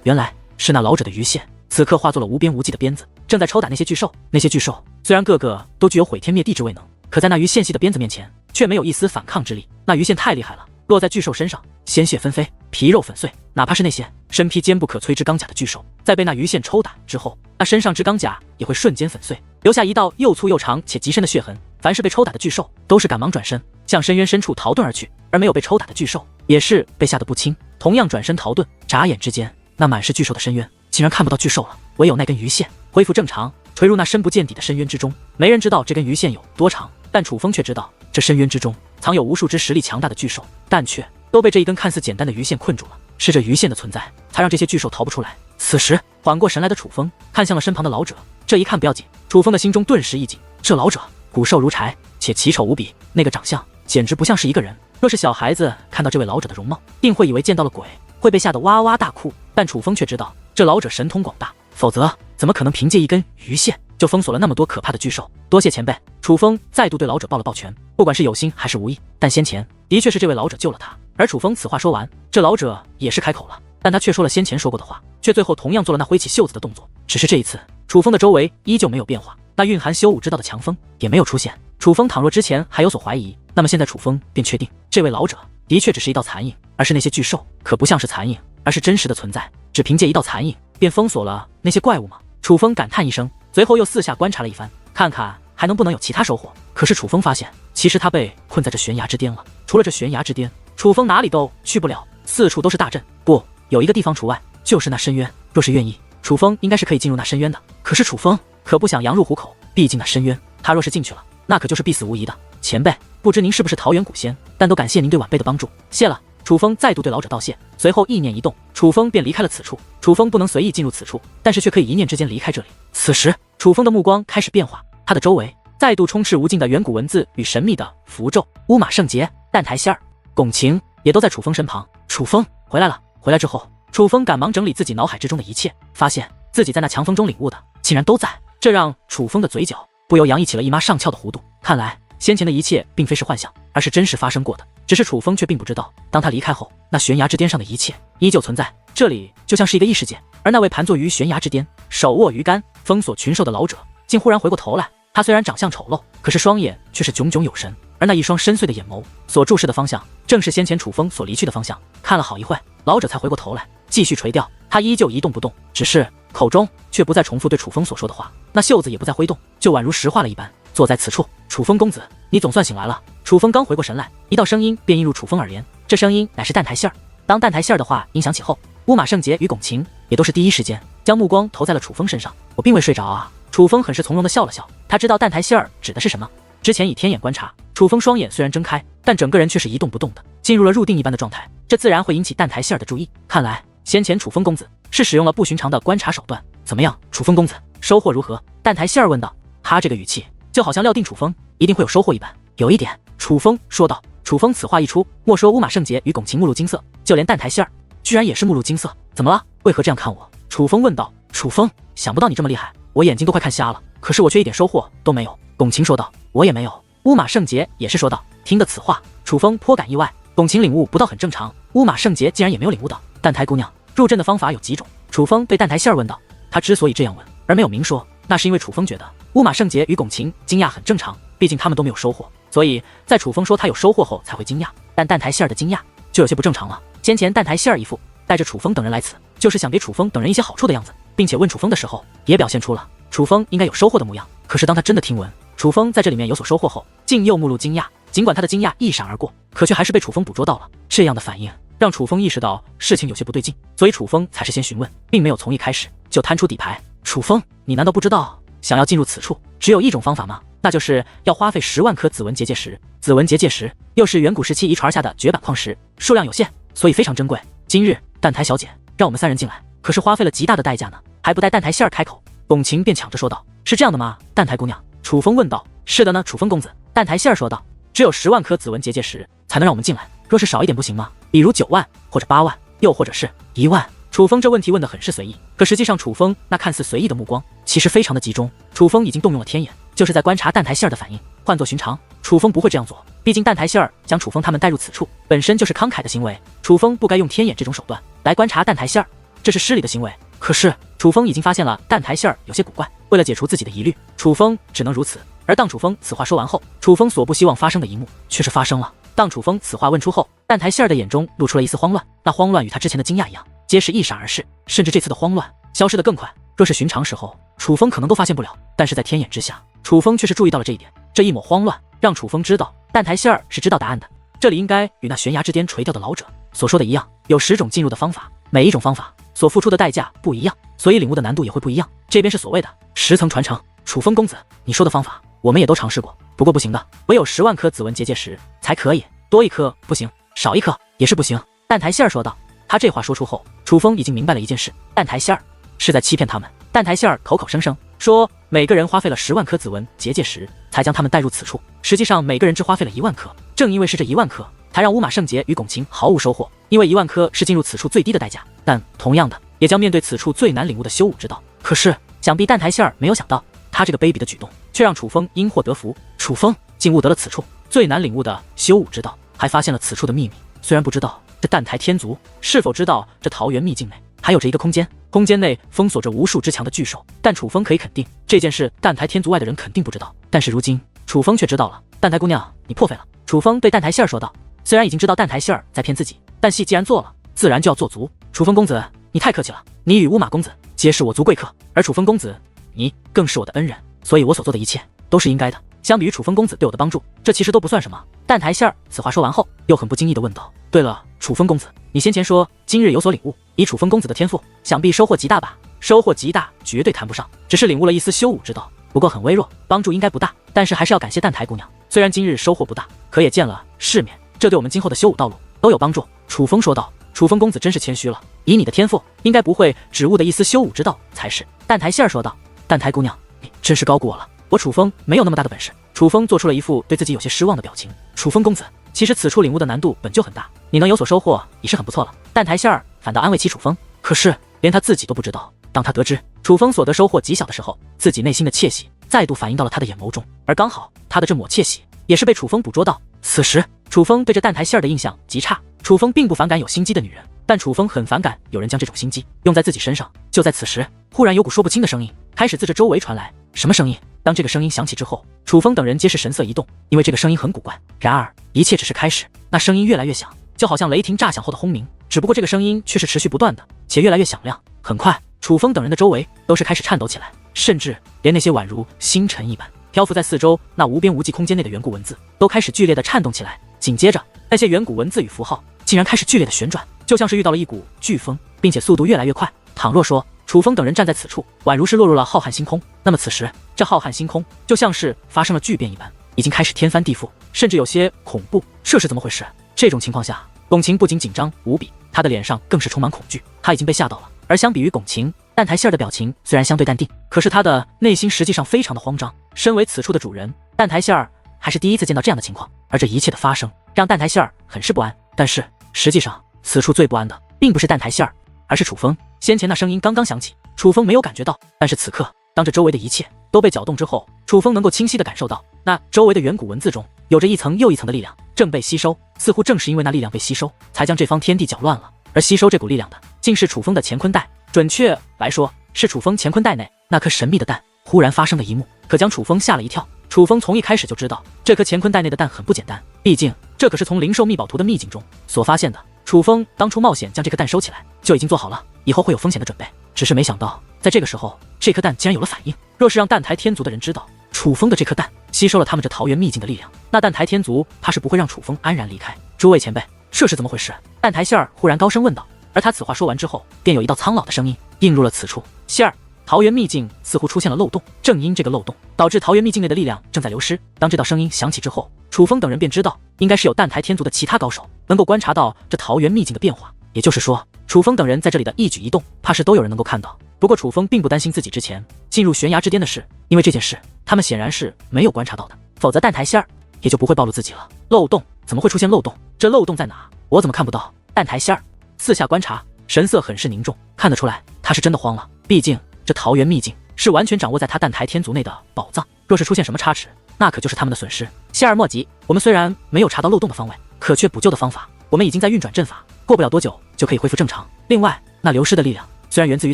原来是那老者的鱼线，此刻化作了无边无际的鞭子，正在抽打那些巨兽。那些巨兽虽然个个都具有毁天灭地之威能，可在那鱼线系的鞭子面前，却没有一丝反抗之力。那鱼线太厉害了，落在巨兽身上，鲜血纷飞，皮肉粉碎。哪怕是那些身披坚不可摧之钢甲的巨兽，在被那鱼线抽打之后，那身上之钢甲也会瞬间粉碎，留下一道又粗又长且极深的血痕。凡是被抽打的巨兽，都是赶忙转身向深渊深处逃遁而去，而没有被抽打的巨兽，也是被吓得不轻，同样转身逃遁。眨眼之间，那满是巨兽的深渊竟然看不到巨兽了，唯有那根鱼线恢复正常，垂入那深不见底的深渊之中。没人知道这根鱼线有多长，但楚风却知道，这深渊之中藏有无数只实力强大的巨兽，但却都被这一根看似简单的鱼线困住了。是这鱼线的存在，才让这些巨兽逃不出来。此时缓过神来的楚风看向了身旁的老者，这一看不要紧，楚风的心中顿时一紧。这老者骨瘦如柴，且奇丑无比，那个长相简直不像是一个人。若是小孩子看到这位老者的容貌，定会以为见到了鬼，会被吓得哇哇大哭。但楚风却知道，这老者神通广大，否则怎么可能凭借一根鱼线就封锁了那么多可怕的巨兽？多谢前辈。楚风再度对老者抱了抱拳，不管是有心还是无意，但先前的确是这位老者救了他。而楚风此话说完，这老者也是开口了，但他却说了先前说过的话，却最后同样做了那挥起袖子的动作。只是这一次，楚风的周围依旧没有变化，那蕴含修武之道的强风也没有出现。楚风倘若之前还有所怀疑，那么现在楚风便确定，这位老者的确只是一道残影，而是那些巨兽可不像是残影，而是真实的存在。只凭借一道残影便封锁了那些怪物吗？楚风感叹一声，随后又四下观察了一番，看看还能不能有其他收获。可是楚风发现，其实他被困在这悬崖之巅了，除了这悬崖之巅，楚风哪里都去不了，四处都是大阵，不，有一个地方除外，就是那深渊。若是愿意，楚风应该是可以进入那深渊的。可是楚风可不想羊入虎口，毕竟那深渊，他若是进去了，那可就是必死无疑的。前辈，不知您是不是桃源古仙，但都感谢您对晚辈的帮助，谢了。楚风再度对老者道谢，随后意念一动，楚风便离开了此处。楚风不能随意进入此处，但是却可以一念之间离开这里。此时，楚风的目光开始变化，他的周围再度充斥无尽的远古文字与神秘的符咒。乌马圣杰、蛋台仙儿、龚晴也都在楚风身旁。楚风回来了。回来之后，楚风赶忙整理自己脑海之中的一切，发现自己在那强风中领悟的竟然都在，这让楚风的嘴角不由扬起了一抹上翘的弧度。看来先前的一切并非是幻想，而是真实发生过的。只是楚风却并不知道，当他离开后，那悬崖之巅上的一切依旧存在，这里就像是一个异世界。而那位盘坐于悬崖之巅，手握鱼竿封锁群兽的老者，竟忽然回过头来。他虽然长相丑陋，可是双眼却是炯炯有神，而那一双深邃的眼眸所注视的方向，正是先前楚风所离去的方向。看了好一会，老者才回过头来，继续垂钓。他依旧一动不动，只是口中却不再重复对楚风所说的话，那袖子也不再挥动，就宛如石化了一般，坐在此处。楚风公子，你总算醒来了。楚风刚回过神来，一道声音便映入楚风耳帘，这声音乃是蛋台杏儿。当蛋台杏儿的话音响起后，乌马圣杰与龚晴也都是第一时间将目光投在了楚风身上。我并未睡着啊。楚风很是从容地笑了笑，他知道蛋台杏儿指的是什么。之前以天眼观察，楚风双眼虽然睁开，但整个人却是一动不动的，进入了入定一般的状态，这自然会引起蛋台杏儿的注意。看来先前楚风公子是使用了不寻常的观察手段，怎么样，楚风公子收获如何？蛋台杏儿问道。他这个语气就好像料定楚风一定会有收获一般。有一点，楚风说道。楚风此话一出，莫说乌马圣杰与龚晴目露金色，就连蛋台希儿居然也是目露金色。怎么了？为何这样看我？楚风问道。楚风，想不到你这么厉害，我眼睛都快看瞎了，可是我却一点收获都没有。龚晴说道。我也没有。乌马圣杰也是说道。听得此话，楚风颇感意外。龚晴领悟不到很正常，乌马圣杰竟然也没有领悟到。蛋台姑娘入阵的方法有几种？楚风对蛋台希儿问道。他之所以这样问，而没有明说，那是因为楚风觉得乌马圣杰与龚晴惊讶很正常，毕竟他们都没有收获，所以在楚风说他有收获后才会惊讶。但蛋台希儿的惊讶就有些不正常了。先前蛋台希儿一副带着楚风等人来此，就是想给楚风等人一些好处的样子，并且问楚风的时候也表现出了楚风应该有收获的模样。可是当他真的听闻楚风在这里面有所收获后，竟又目露惊讶。尽管他的惊讶一闪而过，可却还是被楚风捕捉到了。这样的反应让楚风意识到事情有些不对劲，所以楚风才是先询问，并没有从一开始就摊出底牌。楚风，你难道不知道想要进入此处只有一种方法吗？那就是要花费10万颗紫纹结界石。紫纹结界石又是远古时期遗传下的绝版矿石，数量有限，所以非常珍贵。今日蛋台小姐让我们3人进来，可是花费了极大的代价呢，还不待蛋台希儿开口，龚晴便抢着说道。是这样的吗？蛋台姑娘？楚风问道。是的呢，楚风公子。蛋台希儿说道。只有10万颗紫纹结界石才能让我们进来，若是少一点不行吗？比如9万或者8万，又或者是1万。楚风这问题问得很是随意，可实际上楚风那看似随意的目光其实非常的集中。楚风已经动用了天眼，就是在观察蛋台希儿的反应。换作寻常，楚风不会这样做，毕竟蛋台希儿将楚风他们带入此处本身就是慷慨的行为，楚风不该用天眼这种手段来观察蛋台希儿，这是失礼的行为。可是楚风已经发现了蛋台希儿有些古怪，为了解除自己的疑虑，楚风只能如此。而当楚风此话说完后，楚风所不希望发生的一幕却是发生了。当楚风此话问出后，蛋台希儿的眼中露出了一丝慌乱，那慌乱与他之前的惊讶一样，皆是一闪而逝，甚至这次的慌乱消失得更快。若是寻常时候，楚风可能都发现不了，但是在天眼之下，楚风却是注意到了这一点。这一抹慌乱让楚风知道蛋台希儿是知道答案的。这里应该与那悬崖之巅垂钓的老者所说的一样，有10种进入的方法，每一种方法所付出的代价不一样，所以领悟的难度也会不一样。这边是所谓的10层传承。楚风公子，你说的方法我们也都尝试过，不过不行的，唯有10万颗紫纹结界石才可以，多一颗不行，少一颗也是不行。蛋台希儿说道。他这话说出后，楚风已经明白了一件事，蛋台希儿是在欺骗他们。蛋台希儿口口声声说每个人花费了10万颗紫纹结界石才将他们带入此处，实际上每个人只花费了1万颗。正因为是这1万颗，才让乌马圣杰与龚晴毫无收获，因为1万颗是进入此处最低的代价，但同样的也将面对此处最难领悟的修武之道。可是想必蛋台希儿没有想到，他这个卑鄙的举动却让楚风因祸得福。楚风竟悟得了此处最难领悟的修武之道，还发现了此处的秘密。虽然不知道这蛋台天族是否知道这桃源秘境内还有着一个空间，空间内封锁着无数之强的巨兽，但楚风可以肯定这件事蛋台天族外的人肯定不知道。但是如今楚风却知道了。蛋台姑娘，你破费了。楚风对蛋台希儿说道。虽然已经知道蛋台希儿在骗自己，但戏既然做了，自然就要做足。楚风公子，你太客气了，你与乌马公子皆是我族贵客，而楚风公子你更是我的恩人，所以我所做的一切都是应该的。相比于楚风公子对我的帮助，这其实都不算什么。蛋台希儿此话说完后，又很不经意地问道。对了，楚风公子，你先前说今日有所领悟，以楚风公子的天赋，想必收获极大吧？收获极大绝对谈不上，只是领悟了一丝修武之道，不过很微弱，帮助应该不大。但是还是要感谢蛋台姑娘，虽然今日收获不大，可也见了世面，这对我们今后的修武道路都有帮助。楚风说道。楚风公子真是谦虚了，以你的天赋，应该不会只悟的一丝修武之道才是。蛋台希儿说道。蛋台姑娘，你真是高估我了，我楚风没有那么大的本事。楚风做出了一副对自己有些失望的表情。楚风公子，其实此处领悟的难度本就很大，你能有所收获已是很不错了。蛋台希儿反倒安慰起楚风。可是连他自己都不知道，当他得知楚风所得收获极小的时候，自己内心的窃喜再度反映到了他的眼眸中，而刚好他的这抹窃喜也是被楚风捕捉到。此时楚风对这蛋台希儿的印象极差。楚风并不反感有心机的女人，但楚风很反感有人将这种心机用在自己身上。就在此时，忽然有股说不清的声音开始自这周围传来。什么声音？当这个声音响起之后，楚风等人皆是神色一动，因为这个声音很古怪。然而一切只是开始，那声音越来越响，就好像雷霆炸响后的轰鸣，只不过这个声音却是持续不断的，且越来越响亮。很快，楚风等人的周围都是开始颤抖起来，甚至连那些宛如星辰一般漂浮在四周那无边无际空间内的远古文字都开始剧烈的颤动起来。紧接着，那些远古文字与符号竟然开始剧烈的旋转，就像是遇到了一股飓风，并且速度越来越快。倘若说楚风等人站在此处，宛如是落入了浩瀚星空，那么此时这浩瀚星空就像是发生了巨变一般，已经开始天翻地覆，甚至有些恐怖。这是怎么回事？这种情况下，龚晴不仅紧张无比，他的脸上更是充满恐惧，他已经被吓到了。而相比于龚晴，蛋台希儿的表情虽然相对淡定，可是他的内心实际上非常的慌张。身为此处的主人，蛋台希儿还是第一次见到这样的情况，而这一切的发生让蛋台希儿很是不安。但是实际上，此处最不安的并不是蛋台希儿，而是楚风。先前那声音刚刚响起，楚风没有感觉到，但是此刻，当这周围的一切都被搅动之后，楚风能够清晰地感受到，那周围的远古文字中有着一层又一层的力量正被吸收，似乎正是因为那力量被吸收，才将这方天地搅乱了。而吸收这股力量的，竟是楚风的乾坤袋，准确来说，是楚风乾坤袋内那颗神秘的蛋。忽然发生的一幕，可将楚风吓了一跳。楚风从一开始就知道，这颗乾坤袋内的蛋很不简单，毕竟这可是从灵兽秘宝图的秘境中所发现的。楚风当初冒险将这颗蛋收起来，就已经做好了以后会有风险的准备，只是没想到，在这个时候，这颗蛋竟然有了反应。若是让蛋台天族的人知道，楚风的这颗蛋吸收了他们这桃源秘境的力量，那蛋台天族怕是不会让楚风安然离开。诸位前辈，这是怎么回事？蛋台希儿忽然高声问道。而他此话说完之后，便有一道苍老的声音映入了此处。希儿，桃源秘境似乎出现了漏洞，正因这个漏洞，导致桃源秘境内的力量正在流失。当这道声音响起之后，楚风等人便知道，应该是有蛋台天族的其他高手能够观察到这桃源秘境的变化。也就是说，楚风等人在这里的一举一动，怕是都有人能够看到。不过楚风并不担心自己之前进入悬崖之巅的事，因为这件事他们显然是没有观察到的，否则蛋台希儿也就不会暴露自己了。漏洞怎么会出现漏洞？这漏洞在哪？我怎么看不到？蛋台希儿四下观察，神色很是凝重，看得出来他是真的慌了。毕竟这桃源秘境是完全掌握在他蛋台天族内的宝藏，若是出现什么差池，那可就是他们的损失。希儿莫急，我们虽然没有查到漏洞的方位，可却补救的方法，我们已经在运转阵法，过不了多久就可以恢复正常。另外，那流失的力量虽然源自于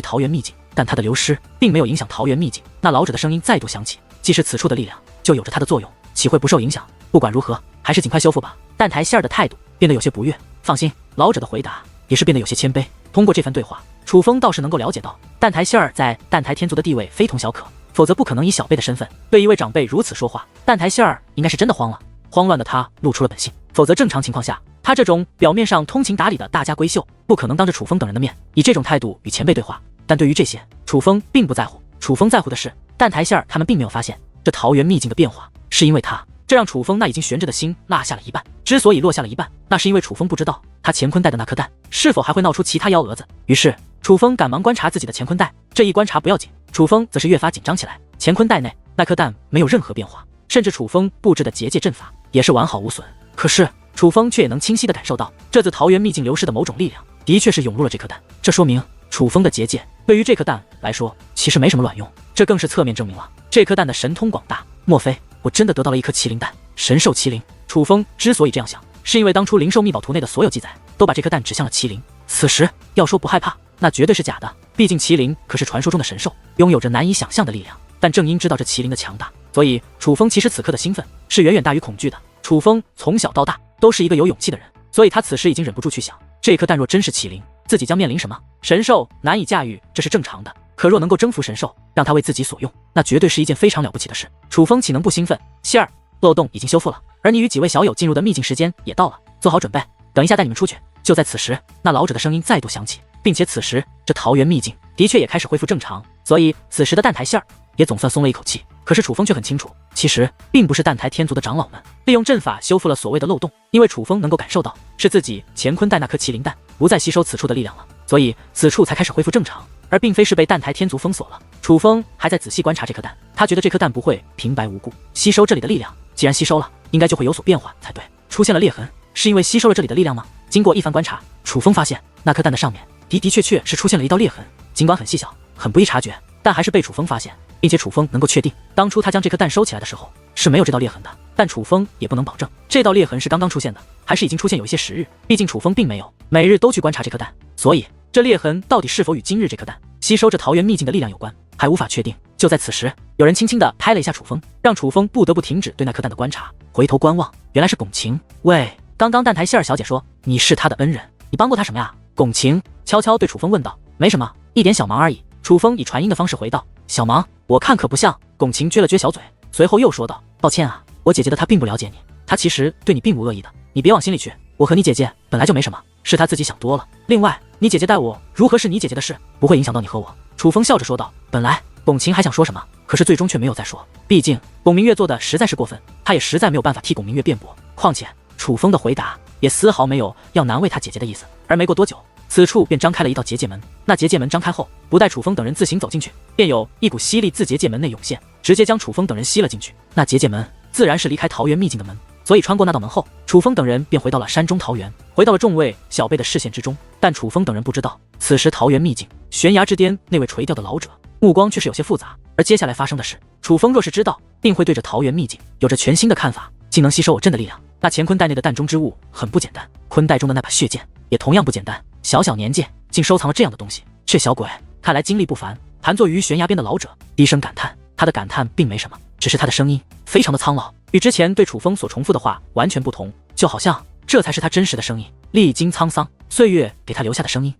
桃源秘境，但它的流失并没有影响桃源秘境。那老者的声音再度响起，既是此处的力量就有着它的作用，岂会不受影响？不管如何，还是尽快修复吧。蛋台希儿的态度变得有些不悦。放心，老者的回答也是变得有些谦卑。通过这番对话，楚风倒是能够了解到，蛋台希儿在蛋台天族的地位非同小可，否则不可能以小辈的身份对一位长辈如此说话。蛋台希儿应该是真的慌了，慌乱的他露出了本性，否则正常情况下，他这种表面上通情达理的大家闺秀，不可能当着楚风等人的面以这种态度与前辈对话。但对于这些，楚风并不在乎。楚风在乎的是，蛋台希儿他们并没有发现这桃源秘境的变化，是因为他，这让楚风那已经悬着的心落下了一半。之所以落下了一半，那是因为楚风不知道他乾坤袋的那颗蛋是否还会闹出其他幺蛾子。于是楚风赶忙观察自己的乾坤袋，这一观察不要紧，楚风则是越发紧张起来。乾坤袋内那颗蛋没有任何变化，甚至楚风布置的结界阵法也是完好无损。可是楚风却也能清晰地感受到，这自桃源秘境流失的某种力量的确是涌入了这颗蛋。这说明楚风的结界对于这颗蛋来说其实没什么卵用，这更是侧面证明了这颗蛋的神通广大。莫非我真的得到了一颗麒麟蛋？神兽麒麟。楚风之所以这样想，是因为当初灵兽秘宝图内的所有记载都把这颗蛋指向了麒麟。此时要说不害怕，那绝对是假的，毕竟麒麟可是传说中的神兽，拥有着难以想象的力量。但正因知道这麒麟的强大，所以楚风其实此刻的兴奋是远远大于恐惧的。楚风从小到大都是一个有勇气的人，所以他此时已经忍不住去想，这颗蛋若真是麒麟，自己将面临什么？神兽难以驾驭，这是正常的，可若能够征服神兽，让他为自己所用，那绝对是一件非常了不起的事。楚风岂能不兴奋？希儿，漏洞已经修复了，而你与几位小友进入的秘境时间也到了，做好准备，等一下带你们出去。就在此时，那老者的声音再度响起，并且此时这桃源秘境的确也开始恢复正常，所以此时的蛋台希儿也总算松了一口气。可是楚风却很清楚，其实并不是蛋台天族的长老们利用阵法修复了所谓的漏洞，因为楚风能够感受到是自己乾坤袋那颗麒麟蛋不再吸收此处的力量了，所以此处才开始恢复正常，而并非是被蛋台天族封锁了。楚风还在仔细观察这颗蛋，他觉得这颗蛋不会平白无故吸收这里的力量，既然吸收了，应该就会有所变化才对。出现了裂痕，是因为吸收了这里的力量吗？经过一番观察，楚风发现那颗蛋的上面的确是出现了一道裂痕，尽管很细小，很不易察觉，但还是被楚风发现，并且楚风能够确定，当初他将这颗蛋收起来的时候是没有这道裂痕的。但楚风也不能保证这道裂痕是刚刚出现的，还是已经出现有一些时日，毕竟楚风并没有每日都去观察这颗蛋，所以这裂痕到底是否与今日这颗蛋吸收着桃源秘境的力量有关，还无法确定。就在此时，有人轻轻地拍了一下楚风，让楚风不得不停止对那颗蛋的观察，回头观望，原来是龚晴。喂，刚刚蛋台希儿小姐说你是她的恩人，你帮过她什么呀？龚晴悄悄对楚风问道。没什么，一点小忙而已。楚风以传音的方式回道。小忙？我看可不像。龚晴撅了撅小嘴，随后又说道，抱歉啊，我姐姐的她并不了解你，她其实对你并无恶意的，你别往心里去，我和你姐姐本来就没什么，是她自己想多了。另外，你姐姐待我如何是你姐姐的事，不会影响到你和我。楚风笑着说道。本来龚晴还想说什么，可是最终却没有再说，毕竟龚明月做的实在是过分，他也实在没有办法替龚明月辩驳。况且楚风的回答也丝毫没有要难为他姐姐的意思。而没过多久，此处便张开了一道结界门，那结界门张开后，不待楚风等人自行走进去，便有一股吸力自结界门内涌现，直接将楚风等人吸了进去。那结界门自然是离开桃园秘境的门。所以穿过那道门后，楚风等人便回到了山中桃园，回到了众位小辈的视线之中。但楚风等人不知道，此时桃园秘境悬崖之巅那位垂钓的老者目光却是有些复杂。而接下来发生的事，楚风若是知道，定会对着桃园秘境有着全新的看法。竟能吸收我朕的力量，那乾坤袋内的蛋中之物很不简单，坤袋中的那把血剑也同样不简单。小小年纪竟收藏了这样的东西，这小鬼看来经历不凡。盘坐于悬崖边的老者低声感叹，他的感叹并没什么，只是他的声音非常的苍老，与之前对楚风所重复的话完全不同，就好像这才是他真实的声音，历经沧桑岁月给他留下的声音。